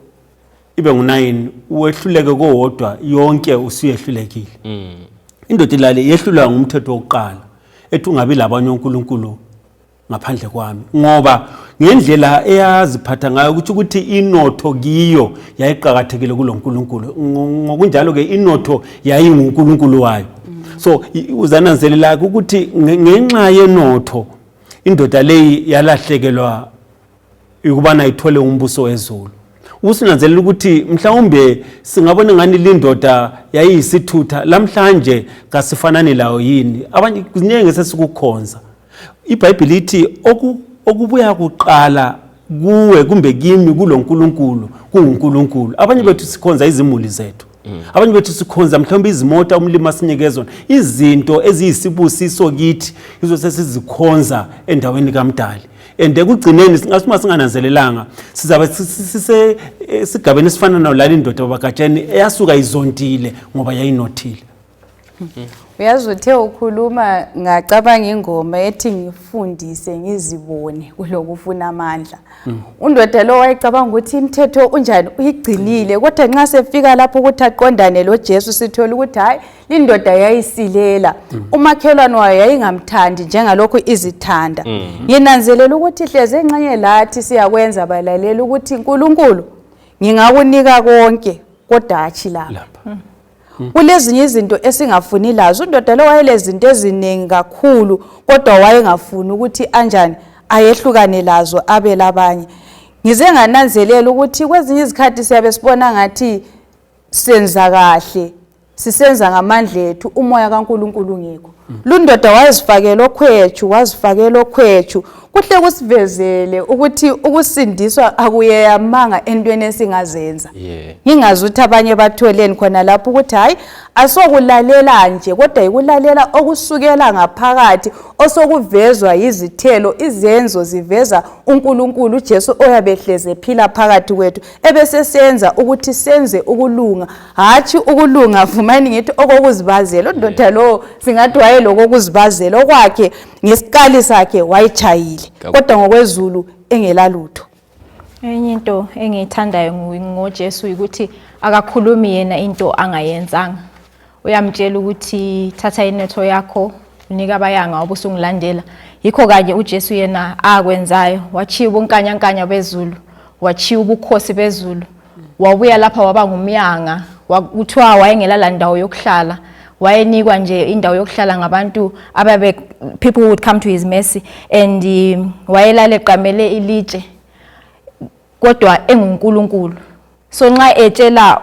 ibe ngu9 uwehluleke kowodwa yonke usuyehlulekile. Indoda ilale yehlulwa ngumthetho wokuqala ethi ungabi labanye uNkulunkulu ngaphandle kwami, ngoba ngendlela eyaziphatha ngayo ukuthi inotho kiyo yayiqhakathekile kuloNkulunkulu, ngokunjalo ke inotho yayinguNkulunkulu wayo. So uzananzelela ukuthi ngenxa yenotho indoda leyi yalahlekelwa ukubana ithole umbuso wezulu. Usinanzelela ukuthi mhlawumbe singabona ngani lindoda yayiyisithutha lamhlanje kasifanani lawo yini, abanye kuningi sesikukhonza. iBhayibheli lithi okubuya kuqala kuwe kumbe kimi kuloNkulunkulu kunguNkulunkulu. Abanye bethu sikhonza izimuli zethu, abanye bethu sikhonza mhlawumbe izimota umlimi asinikezona, izinto eziyisibusiso kithi izo sesizikhonza endaweni kaMdali. And ekugcineni singasuma singananzelelanga sizabe sigabeni sifana nawo lali indoda babagatsheni eyasuka izontile ngoba yayinothile. Uyazi uthe ukhuluma ngacabanga ingoma ethi ngifundise ngizibone kulokufuna amandla. Undoda lo wayecabanga ukuthi imithetho unjani uyigcinile, kodwa nxa sefika lapho ukuthi aqondane lo Jesu sithola ukuthi hayi lindoda yayisilela. Umakhelwane wayo yayingamthandi njengalokho izithanda. Nginanzelela ukuthi hleze enxenye lathi siyakwenza balalela ukuthi uNkulunkulu ngingakunika konke kodwa achi lapha. Kulezinye izinto esingafuni lazo. Undoda lo wayelezinto eziningi kakhulu kodwa wayengafuni ukuthi anjani ayehlukane lazo abe labanye. Ngize ngananzelela ukuthi kwezinye izikhathi siyabe sibona ngathi senza kahle, sisenza ngamandla ethu, umoya kaNkulunkulu ngekho. Lundoda wazifakela okhwethu kuhle kusivezele ukuthi ukusindiswa akuyeyamanga entweni esingazenza. Ngingazi ukuthi abanye batholeni khona lapho ukuthi hayi asokulalela nje kodwa ikulalela okusukela ngaphakathi osokuvezwa izithelo, izenzo ziveza uNkulunkulu uJesu oyabehleze ephila phakathi kwethu ebesesenza ukuthi senze ukulunga, hathi ukulunga vumani ngithi okokuzibazela. Undoda lo singathi wayelokokuzibazela okwakhe ngesikali sakhe wayichayile kodwa ngokwezulu engelalutho. Enye into engiyithandayo ngoJesu ukuthi akakhulumi yena into angayenzanga. Uyamtshela ukuthi thatha inotho yakho unika abayanga obusungilandela. Yikho kanye uJesu yena akwenzayo, wachiya ubunkanyankanya bezulu, wachiya ubukhosi bezulu, wabuya lapha waba ngumyanga, kuthiwa wayengelala ndawo yokuhlala, wayenikwa nje indawo yokuhlala ngabantu ababe people would come to his mercy, and wayelala eqamele ilitshe kodwa enguNkulunkulu. So nxa etshela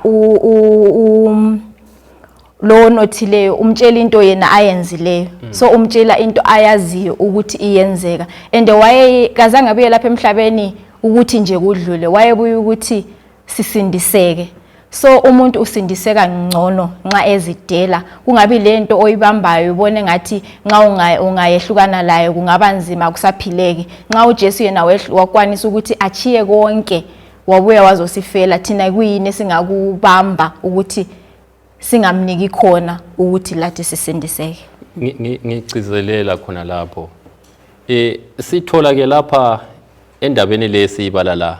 lo nothileyo umtshela into yena ayenzileyo, so umtshela into ayaziyo ukuthi iyenzeka, and wayekazange abuye lapha emhlabeni ukuthi nje kudlule, wayebuye ukuthi sisindiseke. So umuntu usindiseka ngcono nxa ezidela, kungabi lento oyibambayo ubone ngathi nxa ungayehlukana layo kungaba nzima kusaphileke. Nxa uJesu yena wakwanisa ukuthi achiye konke wabuya wazosifela, thina kuyini esingakubamba ukuthi singamniki khona ukuthi lathi sisindiseke. Ngicizelela khona lapho sithola ke lapha endabeni lesibala la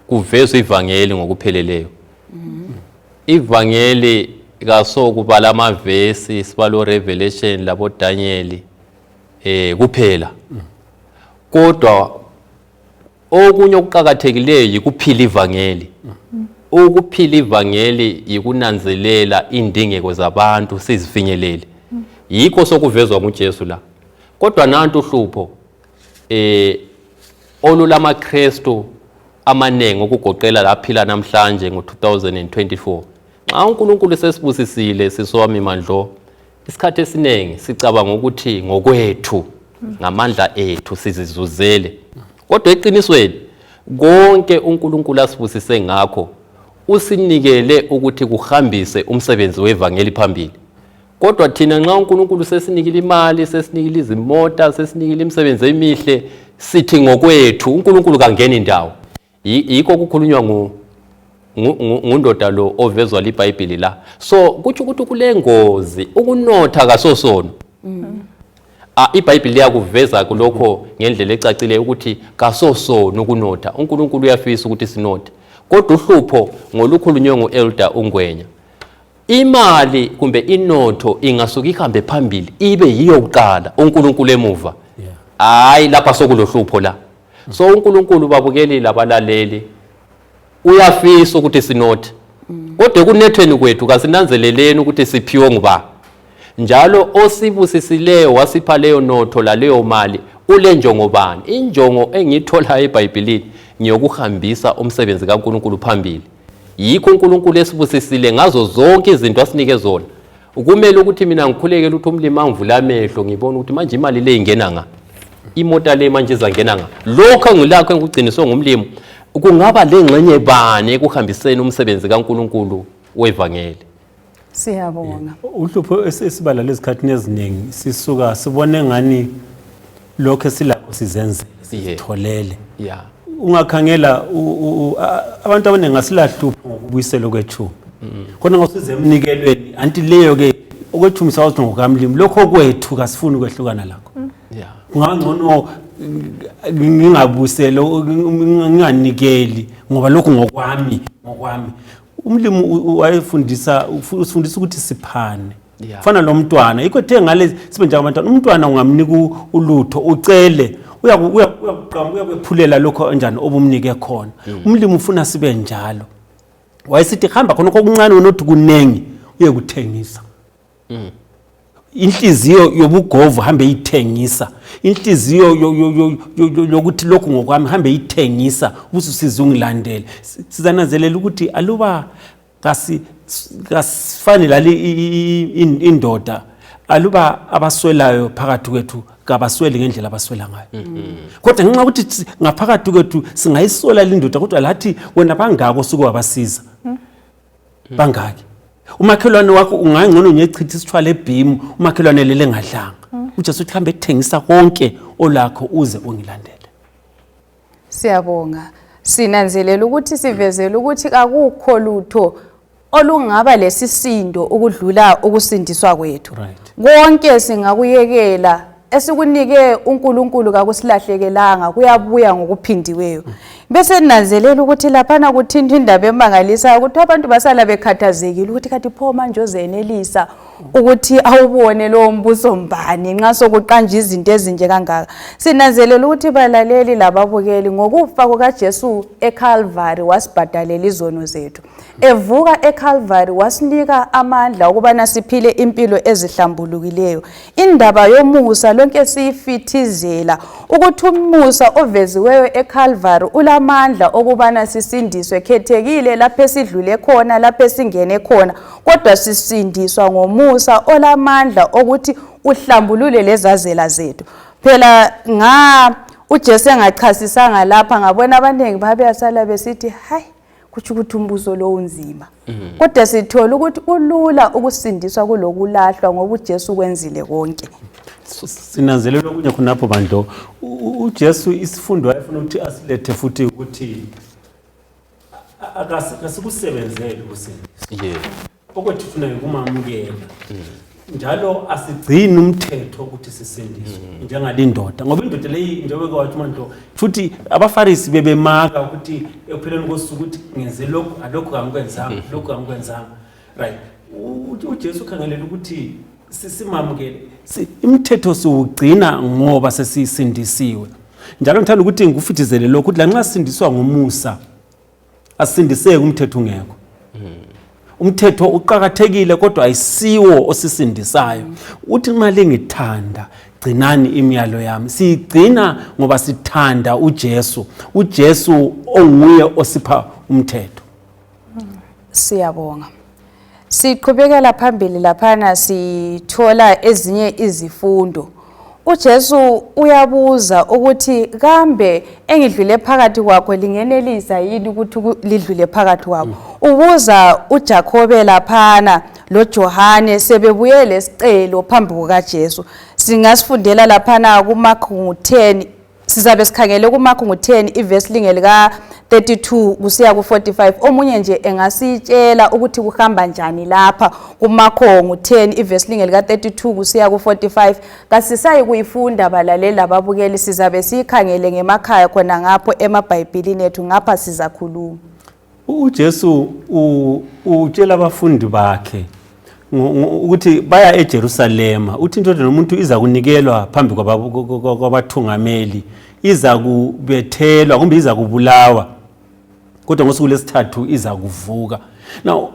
kuvezwe ivangeli ngokupheleleyo. Ivangeli kasokubala amavesi sibalo Revelation labo Daniel kuphela, kodwa okunye okuqhakathekileyo yikuphila ivangeli. Ukuphila ivangeli yikunanzelela indingeko zabantu sizifinyelele, yikho sokuvezwa nguJesu la. Kodwa nantu uhlupho olulama Kristu amanengi okugoqela laphila namhlanje ngo-2024. Nxa uNkulunkulu sesibusisile siswami mandlo, isikhathi esiningi sicabanga ukuthi ngokwethu ngamandla ethu sizizuzele. Kodwa eqinisweni konke uNkulunkulu asibusise ngakho usinikele ukuthi kuhambise umsebenzi wevangeli phambili. Kodwa thina nxa uNkulunkulu sesinikile imali, sesinikile izimota, sesinikile imisebenzi emihle, sithi ngokwethu uNkulunkulu kangena indawo. Yikho kukhulunywa ngundoda lo ovezwa liBhayibheli la. So kuthi ukuthi kule ngozi ukunotha kasosono. iBhayibheli liyakuveza kulokho ngendlela ecacile ukuthi kasosono ukunotha. uNkulunkulu uyafisa ukuthi sinothe. Kodwa uhlupho ngolukhulunywe nguElder uNgwenya. Imali kumbe inotho ingasuka ihambe phambili ibe yiyo kuqala uNkulunkulu emuva. Hayi lapha sokulohlupho la. So uNkulunkulu babukeli labalaleli uyafisa ukuthi sinothe. Kodwa kunethweni kwethu kasinanzeleleni ukuthi siphiwe ngubani. Njalo osibusisileyo wasipha leyo notho la leyo mali ule njongo bani. Injongo engithola eBhayibhelini ngiyokuhambisa umsebenzi kaNkulunkulu phambili. Yikho uNkulunkulu esibusisile ngazo zonke izinto asinike zona. Ukumele ukuthi mina ngikhulekele ukuthi umlimi angivula amehlo ngibone ukuthi manje imali le ingena nga. Imota le manje izangena nga. Lokho ngilakho engigciniswe ngumlimi kungaba lengxenye bani ekuhambiseni umsebenzi kaNkulunkulu wevangeli. Siyabonga. Uhlupho esibala lezikhathini eziningi sisuka sibone ngani lokho esilakho sizenze sitholele. Yeah. Ungakhangela abantu abaningi ngasilahlupho ngokubuyisela kwethu. Khona ngosize emnikelweni anti leyo ke okwethumisa wathi ngokamlimi lokho kwethu kasifuni ukwehlukana lakho. Yeah. Ngangcono ngingabuselo nginganikeli ngoba lokho ngokwami. Umlimi wayefundisa ukuthi siphane. Fana lo mntwana ikho the ngale sibe njengabantwana umntwana ungamnika ulutho ucele uyakuphulela lokho kanjani obumnike khona. Umlimi ufuna sibe njalo. Wayesithi hamba khona okuncane unothi kunengi uyekuthengisa. Inhliziyo yobugovu hambe ithengisa. Inhliziyo yokuthi lokho ngokwami hambe ithengisa ukuthi sizungilandele. Sizanazelela ukuthi aluba kasifani lali indoda aluba abaswelayo phakathi kwethu kabasweli ngendlela abaswela ngayo. Kodwa ngenxa ukuthi ngaphakathi kwethu singayisola lindoda kodwa lathi wena bangako suku wabasiza. Bangaki? Umakhelwane wakho ungangcono nyechitha isithwala ebhimu umakhelwane lele ngadlanga. Ujesu uthi hambe ethengisa konke olakho uze ungilandele. Siyabonga. Sinanzelela ukuthi sivezele ukuthi akukho lutho olungaba lesisindo ukudlula ukusindiswa kwethu. Konke singakuyekela esikunike uNkulunkulu kakusilahlekelanga kuyabuya ngokuphindiweyo. Bese nanzelela ukuthi laphana kuthinta indaba emangalisa ukuthi abantu basala bekhathazekile ukuthi kathi pho manje ozenelisa ukuthi awubone lo mbuso mbani nxa sokuqanja izinto ezinje kangaka. Sinanzelela ukuthi balaleli lababukeli ngokufa kukaJesu eCalvary wasibhadalela izono zethu. Evuka eCalvary wasinika amandla ukubana siphile impilo ezihlambulukileyo. Indaba yomusa lonke siyifithizela ukuthi umusa oveziweyo eCalvary ulamandla okubana sisindiswe khethekile lapho esidlule khona lapho esingene khona kodwa sisindiswa ngomusa olamandla ukuthi uhlambulule lezazela zethu. Phela uJesu engachasisanga lapha ngabona abaningi babeyasala besithi hayi kuthi ukuthi umbuso lo unzima. Kodwa sithola ukuthi ulula ukusindiswa kulokulahlwa ngoba uJesu kwenzile konke. Sinanzelela okunye khonapho bandlo uJesu isifundo ayefuna ukuthi asilethe futhi ukuthi akasikusebenzele ukusindisa. Okwethu funa ukumamukela. Njalo asigcini umthetho ukuthi sisindiswe njengalindoda ngoba indoda leyi njengoba kwathi mandlo futhi abafarisi bebemaka ukuthi ekupheleni kosuku ukuthi ngenze lokho alokho angikwenzanga lokho angikwenzanga. Right. uJesu ukhangelela ukuthi sisimamukele imithetho siwugcina ngoba sesisindisiwe. Njalo ngithanda ukuthi ngikufithizele lokho ukuthi lanxa sindiswa ngomusa asindiseke umthetho ungekho. Umthetho uqhakathekile kodwa ayisiwo osisindisayo. Uthi imali ngithanda gcinani imiyalo yami. Sigcina ngoba sithanda uJesu. uJesu onguye osipha umthetho. Siyabonga. Siqhubekela phambili laphana sithola ezinye izifundo. uJesu uyabuza ukuthi kambe engidlule phakathi kwakho lingenelisa yini ukuthi lidlule phakathi kwakho. ubuza uJakobe laphana loJohane sebebuye lesicelo phambi kukaJesu. Singasifundela laphana kuMakho 10, sizabe sikhangele kuMakho 10 ivesi lingelika 32 kusiya ku 45. Omunye nje engasitshela ukuthi kuhamba njani lapha kuMakho 10 ivesi lingelika 32 kusiya ku 45. Kasisayi kuyifunda balalela lababukeli, sizabe sikhangele ngemakhaya khona ngapho emabhayibhelini ethu, ngapha sizakhuluma. uJesu utshela abafundi bakhe ukuthi baya eJerusalema, uthi indodana yomuntu iza kunikelwa phambi kwabathungameli, iza kubethelwa kumbe iza kubulawa, kodwa ngosuku lwesithathu iza kuvuka. Now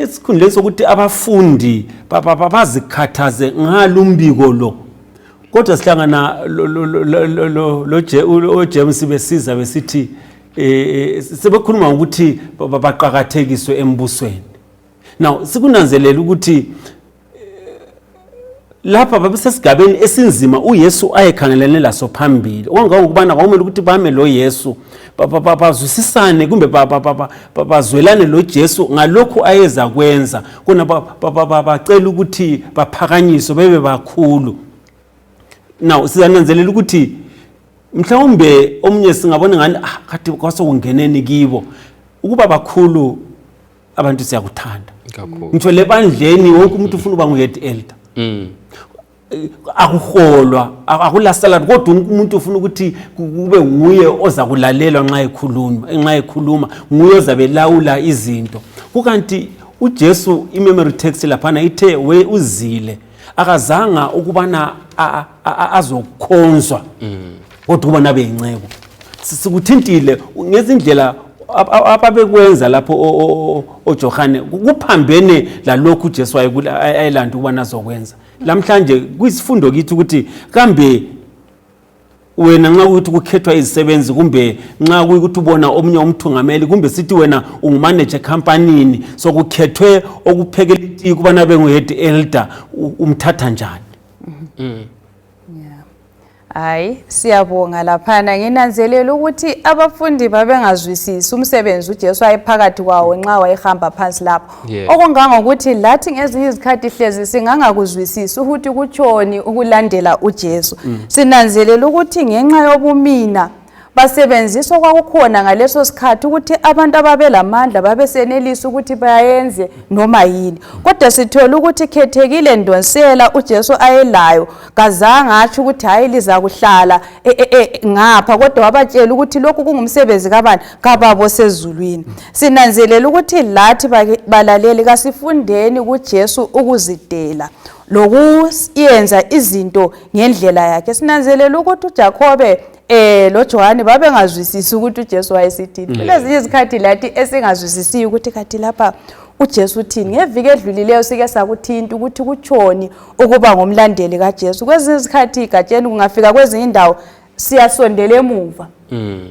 esikhundleni sokuthi abafundi bazikhathaze ngalumbiko lo, kodwa sihlangana lo James besiza besithi sebekhuluma ukuthi baqhakathekiswe embusweni. Now sikunanzelela ukuthi lapha babesesigabeni esinzima uYesu ayekhangelene laso phambili, okungakubana kwamele ukuthi bame lo Yesu bazwisisane kumbe bazwelane lo Jesu ngalokho ayeza kwenza, kuna bacela ukuthi baphakanyiswe bebe bakhulu. Now sizananzelela ukuthi mhlawumbe omunye singabona ngani kade kwasokungeneni kibo ukuba bakhulu. Abantu siyakuthanda ngitho lebandleni wonke umuntu ufuna uba ngu-head elder, akuholwa akulasala, kodwa umuntu ufuna ukuthi kube nguye oza kulalelwa nxa ekhuluma, nguye ozabe lawula izinto. Kukanti uJesu imemory text laphana ithe we uzile, akazanga ukubana azokhonzwa kodwa kuba nabe incebo. Sikuthintile ngezindlela ababekwenza lapho oJohane kuphambene lalokhu uJesu ayelanda ukuba nazokwenza. Lamhlanje kuyisifundo kithi ukuthi kambe wena nxa ukuthi kukhethwa izisebenzi kumbe nxa ukuthi ubona omunye umthungameli kumbe sithi wena ungumanager company sokukhethwe okuphekela iti kuba nabe ngu-head elder, umthatha njani? Hayi, siyabonga laphana. Nginanzelela ukuthi abafundi babengazwisisi umsebenzi uJesu ayephakathi kwawo nxa wayehamba phansi lapho. Okungangokuthi lathi ngezinye izikhathi hlezi singangakuzwisisi ukuthi kutshoni ukulandela uJesu. Sinanzelela ukuthi ngenxa yobumina basebenziswa kwakukhona ngaleso sikhathi ukuthi abantu ababelamandla babesenelisa ukuthi bayenze noma yini. Kodwa sithola ukuthi khethekile ndonsela uJesu ayelayo kazange atsho ukuthi hayi liza kuhlala ngapha, kodwa wabatshela ukuthi lokhu kungumsebenzi kabani kababo sezulwini. Sinanzelela ukuthi lathi balaleli kasifundeni kuJesu ukuzidela lokuyenza izinto ngendlela yakhe. Sinanzelela ukuthi uJakobe loJohane babengazwisisi ukuthi uJesu wayesithini. Kulezinye izikhathi lathi esingazwisisi ukuthi kathi lapha uJesu uthini. Ngeviki edlulileyo sike sakuthinta ukuthi kutshoni ukuba ngomlandeli kaJesu. Kwezinye izikhathi igatsheni kungafika kwezinye indawo siyasondela emuva.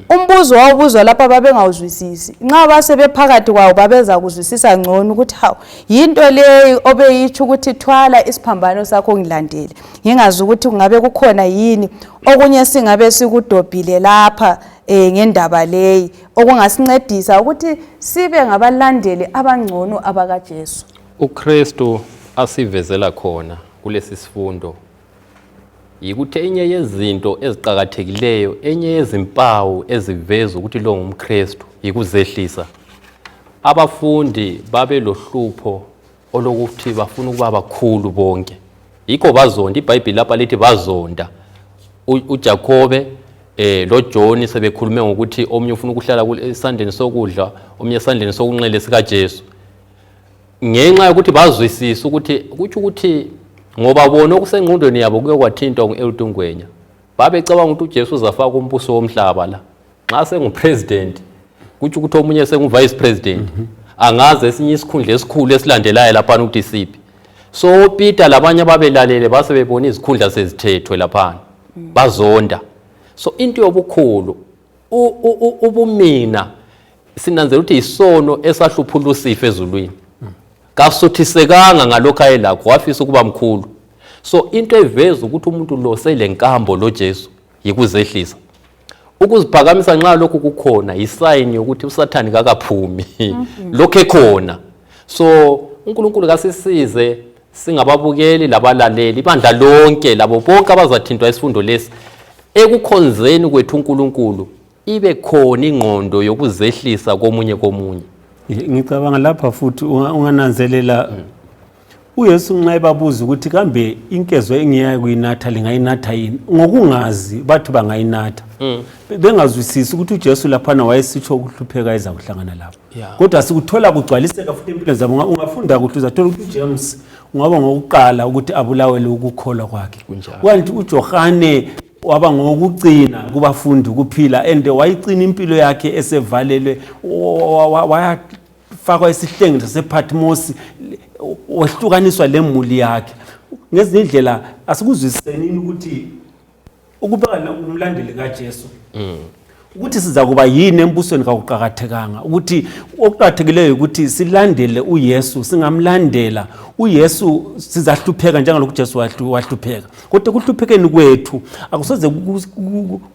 Umbuzo wawubuzwa lapha babengawuzwisisi. Nxa basebephakathi kwawo babeza kuzwisisa ngcono ukuthi hawu yinto leyo obeyitsho ukuthi thwala isiphambano sakho ngilandele. Ngingazi ukuthi kungabe kukhona yini okunye singabe sikudobhile lapha ngendaba leyi okungasincedisa ukuthi sibe ngabalandeli abangcono abakaJesu. uKristu asivezela khona kulesi sifundo yikuthi enye yezinto eziqhakathekileyo, enye yezimpawu eziveza ukuthi lo ngumKristu yikuzehlisa. Abafundi babe lohlupho olokuthi bafuna ukuba bakhulu bonke, yikho bazonda. iBhayibheli lapha lithi bazonda. uJakobe loJohn sebekhulume ngokuthi omunye ufuna ukuhlala esandleni sokudla, omunye esandleni sokunxele sikaJesu, ngenxa yokuthi bazwisisa ukuthi kuthi ukuthi ngoba bona okusengqondweni yabo kuye kwathintwa ngu-Eltungwenya. Babecabanga ukuthi uJesu uzafaka umbuso womhlaba la. Nxa sengupresident, kuthi ukuthi omunye sengu-vice president, angaze esinye isikhundla esikhulu esilandelayo lapha ukuthi siphi. So Peter labanye ababelalele base bebona izikhundla sezithethwe lapha, bazonda. So into yobukhulu ubumina sinanzela ukuthi isono esahlupha uLucifer ezulwini. Kasuthisekanga ngalokho ayelakho, wafisa ukuba mkhulu. So into eveza ukuthi umuntu lo selenkambo lo Jesu yikuzehlisa. ukuziphakamisa nxa lokhu kukhona isayini yokuthi usathani kakaphumi lokho ekhona. So uNkulunkulu kasisize singababukeli labalaleli ibandla lonke labo bonke abazathintwa isifundo lesi ekukhonzeni kwethu uNkulunkulu ibe khona ingqondo yokuzehlisa komunye. Ngicabanga lapha futhi ungananzelela uYesu nxa ebabuza ukuthi kambe inkezo engiyayo kuyinatha lingayinatha yini ngokungazi bathu bangayinatha bengazwisisi ukuthi uJesu laphana wayesitsho ukuhlupheka ezakuhlangana lapho kodwa sikuthola kugcwaliseka futhi empilweni zabo. Ungafunda ukuthi uzathola ukuthi uJames ungaba ngokuqala ukuthi abulawele ukukholwa kwakhe, kanti uJohane waba ngokugcina kubafundi ukuphila and wayigcina impilo yakhe esevalelwe wayafakwa esihlengeni sasePatmos wahlukaniswa lemuli yakhe. Ngezinye indlela asikuzwisiseni ukuthi ukubeka umlandeli kaJesu ukuthi siza kuba yini embusweni kakuqakathekanga, ukuthi okuqakathekileyo ukuthi silandele uYesu, singamlandela uYesu sizahlupheka njengalokhu uJesu wahlupheka. Kodwa kuhluphekeni kwethu akusoze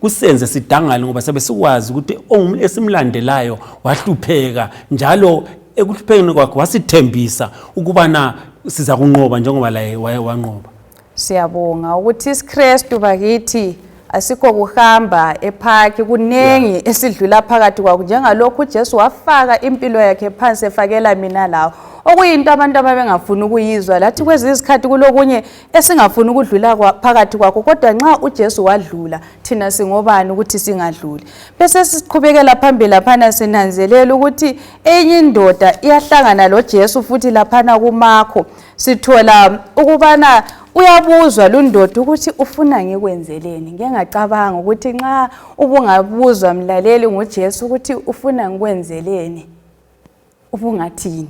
kusenze sidangale ngoba sabe sikwazi ukuthi esimlandelayo wahlupheka njalo ekuhluphekeni kwakhe wasithembisa ukubana siza kunqoba njengoba laye wanqoba. Siyabonga ukuthi isiKristu bakithi asikho kuhamba ephaki kunengi esidlula phakathi kwakho njengalokhu uJesu wafaka impilo yakhe phansi efakela mina lawo okuyinto abantu ababengafuni ukuyizwa lathi kwezi izikhathi kulokunye esingafuni ukudlula phakathi kwakho kodwa nxa uJesu wadlula thina singobani ukuthi singadluli. Bese siqhubekela phambili laphana sinanzelela ukuthi enye indoda iyahlangana loJesu futhi laphana kuMakho sithola ukubana uyabuzwa lundoda ukuthi ufuna ngikwenzeleni. Ngeke ngacabanga ukuthi nxa ubungabuzwa mlaleli ngoJesu ukuthi ufuna ngikwenzeleni ubungathini.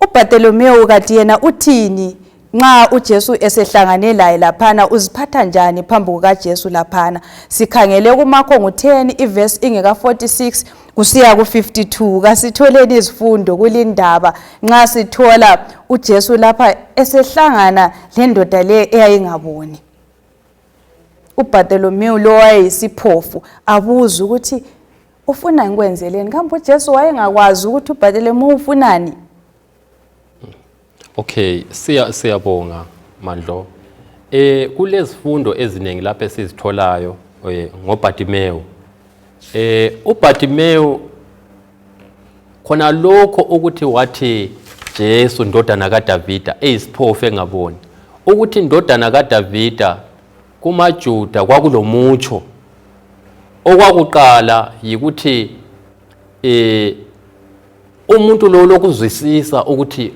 uBartholomew kati yena uthini nxa uJesu esehlangane laye laphana uziphatha njani phambi kukaJesu laphana. Sikhangele kuMakho ngo10 iverse ingeka 46 kusiya ku52 kasitholeni izifundo kulindaba nxa sithola uJesu lapha esehlangana lendoda le eyayingaboni. uBartholomew lo wayesiphofu abuza ukuthi ufuna ngikwenzeleni kambe uJesu wayengakwazi ukuthi uBartholomew ufunani. Okay, siyabonga Mandlo. Kulezifundo eziningi lapha esizitholayo ngoBartimew. uBartimew khona lokho ukuthi wathi Jesu ndodana kaDavida eyisiphofu engaboni ukuthi ndodana kaDavida kumaJuda kwakulomutsho okwakuqala yikuthi umuntu lo lokuzwisisa ukuthi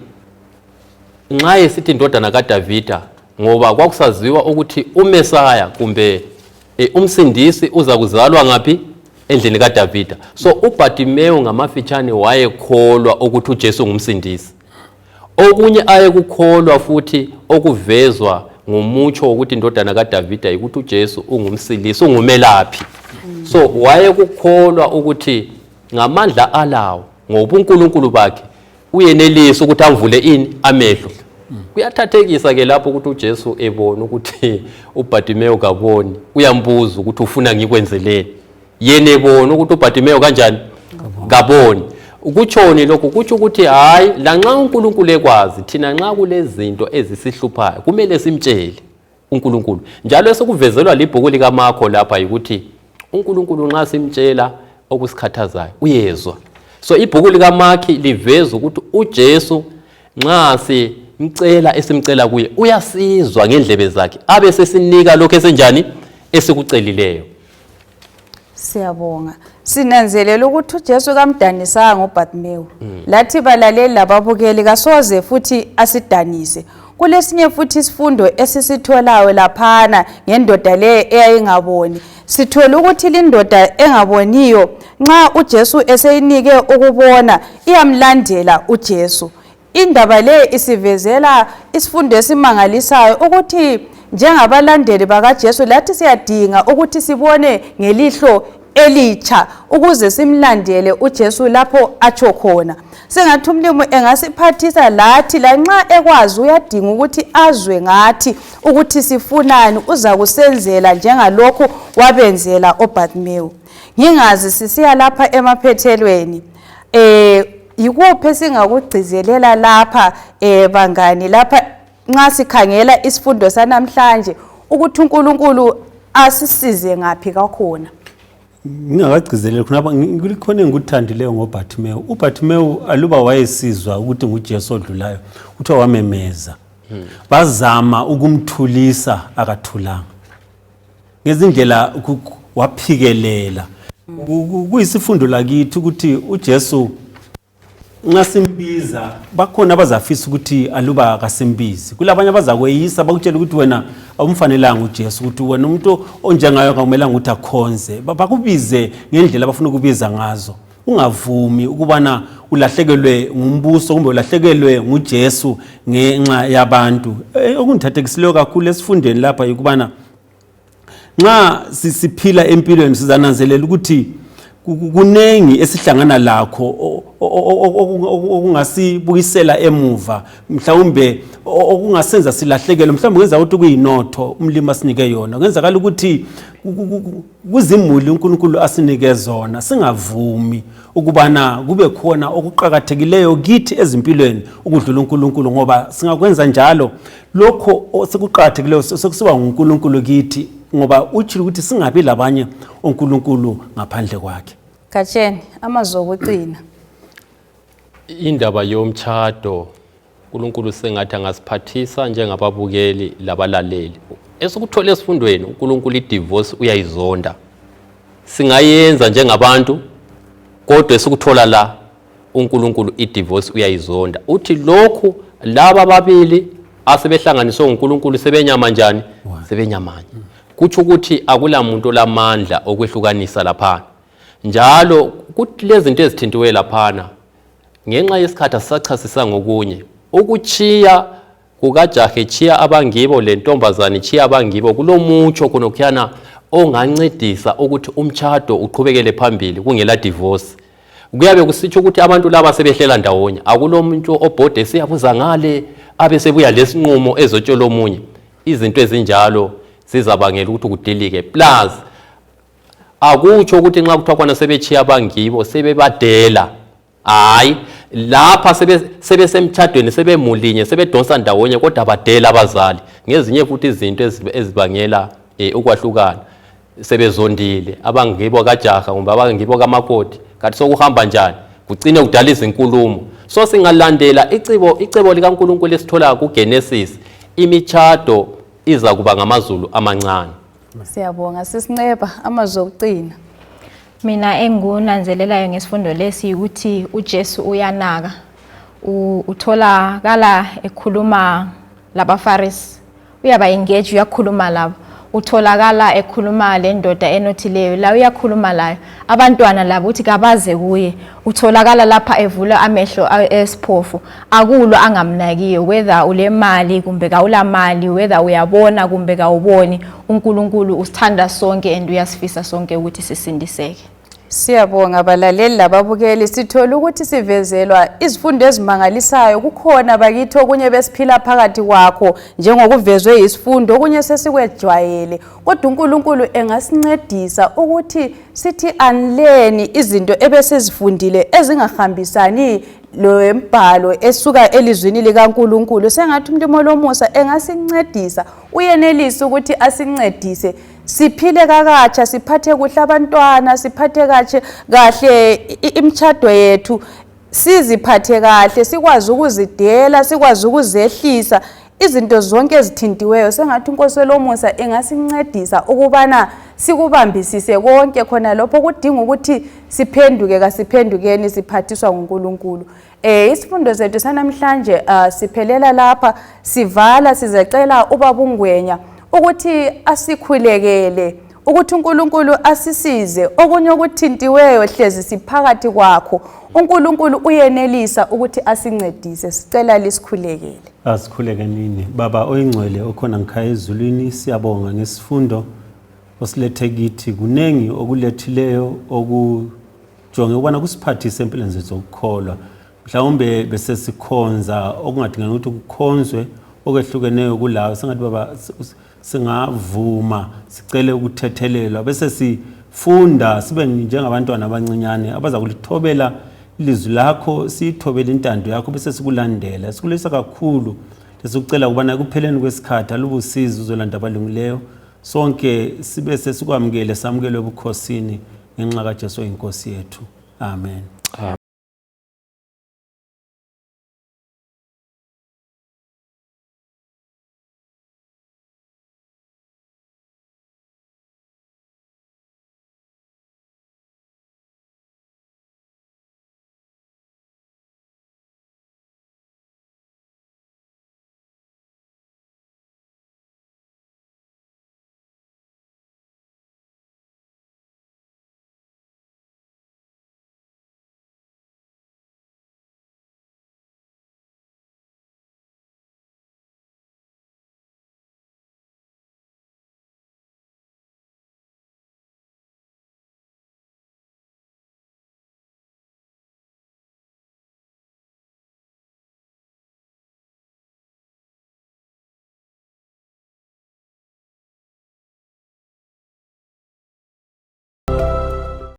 nxa esithi ndodana kaDavida ngoba kwakusaziwa ukuthi uMesaya kumbe umsindisi uza kuzalwa ngapi endlini kaDavida. So uBartimew ngamafitshane wayekholwa ukuthi uJesu ngumsindisi. Okunye ayekukholwa futhi okuvezwa ngomutsho ukuthi indodana kaDavida ukuthi uJesu ungumsilisi ungumelaphi. So wayekukholwa ukuthi ngamandla alawo ngobuNkulunkulu bakhe uyenelisa ukuthi amvule ini amehlo. Kuyathathekisa ke lapho ukuthi uJesu ebona ukuthi uBartimew kaboni uyambuza ukuthi ufuna ngikwenzeleni. Yena ebona ukuthi uBartimew kanjani kaboni. Ukutshoni lokho kutsho ukuthi hayi lanxa uNkulunkulu ekwazi thina nxa kulezinto ezisihluphayo kumele simtshele uNkulunkulu. Njalo esikuvezelwa libhuku likaMakho lapha ukuthi uNkulunkulu nxa simtshela okusikhathazayo uyezwa. So ibhuku likaMakho liveza ukuthi uJesu nxa esimcela kuye uyasizwa ngendlebe zakhe abe sesinika lokho esenjani esikucelileyo. Siyabonga. Sinanzelela ukuthi uJesu kamdanisanga uBartimew. Lathi balaleli lababukeli kasoze futhi asidanise. Kulesinye futhi isifundo esisitholayo laphana ngendoda le eyayingaboni. Sithola ukuthi lindoda engaboniyo nxa uJesu eseyinike ukubona iyamlandela uJesu. Indaba le isivezela isifundo esimangalisayo ukuthi njengabalandeli bakaJesu lathi siyadinga ukuthi sibone ngelihlo elitsha ukuze simlandele uJesu lapho atsho khona. Sengathi umlimo engasiphathisa lathi lanxa ekwazi uyadinga ukuthi azwe ngathi ukuthi sifunani, uza kusenzela njengalokho wabenzela oBartimaeus. Ngingazi sisiya lapha emaphethelweni yikuphi singakugcizelela lapha bangani lapha nxa sikhangela isifundo sanamhlanje ukuthi uNkulunkulu asisize ngapi kakhona. Ngingakagcizeleli khonapha ngikukhona engikuthandileyo ngoBartimaeus. uBartimaeus aluba wayesizwa ukuthi nguJesu odlulayo uthiwa wamemeza. Bazama ukumthulisa akathulanga. Ngezindlela waphikelela. Kuyisifundo lakithi ukuthi uJesu nxa simbiza bakhona abazafisa ukuthi aluba akasimbizi. Kulabanye abazakweyisa bakutshela ukuthi wena awumfanelanga uJesu, ukuthi wena umuntu onjengayo akumelanga ukuthi akhonze. Bakubize ngendlela abafuna ukubiza ngazo. Ungavumi ukubana ulahlekelwe ngumbuso kumbe ulahlekelwe nguJesu ngenxa yabantu. Okungithathekisileyo kakhulu esifundeni lapha yikubana nxa siphila empilweni sizananzelela ukuthi kunengi esihlangana lakho okungasibuyisela emuva, mhlawumbe okungasenza silahlekelwe, mhlawumbe kwenza ukuthi kuyinotho umlimi asinike yona, kwenzakala ukuthi kuzimuli uNkulunkulu asinike zona. Singavumi ukubana kube khona okuqhakathekileyo kithi ezimpilweni ukudlula uNkulunkulu, ngoba singakwenza njalo lokho sekuqhakathekileyo sekusiba uNkulunkulu kithi, ngoba uthi ukuthi singabi labanye oNkulunkulu ngaphandle kwakhe. Katsheni amazwi okucina. Indaba yomtshado uNkulunkulu sengathi angasiphathisa njengababukeli labalaleli. Esikuthole esifundweni uNkulunkulu idivorce uyayizonda. Singayenza njengabantu kodwa esikuthola la uNkulunkulu idivorce uyayizonda. Uthi lokhu laba babili asebehlanganiswe uNkulunkulu sebenyama njani? Sebenyamanye. Kuthi ukuthi akula muntu olamandla okwehlukanisa lapha. Njalo kuthi lezi zinto ezithintiwe laphana ngenxa yesikhathi asisachasisa ngokunye ukuchiya kukaJahe chiya abangibo lentombazane chiya abangibo kulomutsho khonokhuyana ongancedisa ukuthi umtshado uqhubekele phambili kungela divorce. Kuyabe kusitsho ukuthi abantu laba sebehlela ndawonye, akulomuntu obhode siyabuza ngale abe sebuya lesinqumo ezotshola omunye. Izinto ezinjalo sizabangela ukuthi kudilike. Plus akutsho ukuthi nxa kuthiwa khona sebechiya abangibo sebebadela. Hayi, lapha sebesemtshadweni sebemulinye sebedonsa ndawonye kodwa badela abazali. Ngezinye futhi izinto ezibangela ukwahlukana. Sebezondile abangibo kaJaha kumbe abangibo kamakoti. Kanti sokuhamba njani? Kugcine kudala izinkulumo. So singalandela icebo likaNkulunkulu esithola kuGenesis, imitshado iza kuba ngamazulu amancane. Siyabonga sisinceba amazwi okucina. Mina engunanzelelayo ngesifundo lesi ukuthi uJesu uyanaka. Utholakala ekhuluma labaFarisi. Uyaba engage uyakhuluma labo. Utholakala ekhuluma lendoda enothileyo la uyakhuluma layo. Abantwana labo uthi kabaze kuye. Utholakala lapha evula amehlo esiphofu. Akulo angamnakiyo whether ulemali kumbe kawulamali, whether uyabona kumbe kawuboni. uNkulunkulu usithanda sonke and uyasifisa sonke ukuthi sisindiseke. Siyabonga abalaleli lababukeli, sithola ukuthi sivezelwa izifundo ezimangalisayo. Kukhona bakithi okunye besiphila phakathi kwakho njengokuvezwe isifundo, okunye sesikwejwayele, kodwa uNkulunkulu engasincedisa ukuthi sithi anleni izinto ebesizifundile ezingahambisani lembhalo esuka elizwini likaNkulunkulu. Sengathi umlimo lomusa engasincedisa, uyenelisa ukuthi asincedise siphile kakatsha, siphathe kuhle abantwana, siphathe kahle imtshado yethu, siziphathe kahle, sikwazi ukuzidela, sikwazi ukuzehlisa izinto zonke ezithintiweyo. Sengathi uNkosi lomusa engasincedisa ukubana sikubambisise konke khona lapho kudinga ukuthi siphenduke kasiphendukeni siphathiswa nguNkulunkulu. Isifundo zethu sanamhlanje siphelela lapha, sivala sizacela ubabungwenya ukuthi asikhulekele, ukuthi uNkulunkulu asisize okunye okuthintiweyo hlezi siphakathi kwakho. uNkulunkulu uyenelisa ukuthi asincedise, sicela lisikhulekele. Asikhuleke nini Baba oyingcwele okhona ngikhaya ezulwini, siyabonga ngesifundo osilethe kithi kunengi okulethileyo okujonge ukubana kusiphathise empilweni zethu zokukholwa. Mhlawumbe bese sikhonza okungadingani ukuthi kukhonzwe okwehlukeneyo kulawo, sengathi baba singavuma sicele ukuthethelelwa bese sifunda sibe njengabantwana abancinyane abaza kulithobela ilizwi lakho, siyithobele intando yakho bese sikulandela. Sikulisa kakhulu lesikucela ukubana ekupheleni kwesikhathi alubusizi uzolanda abalungileyo, sonke sibe sesikwamukele samukele ebukhosini ngenxa kaJesu inkosi yethu. Amen.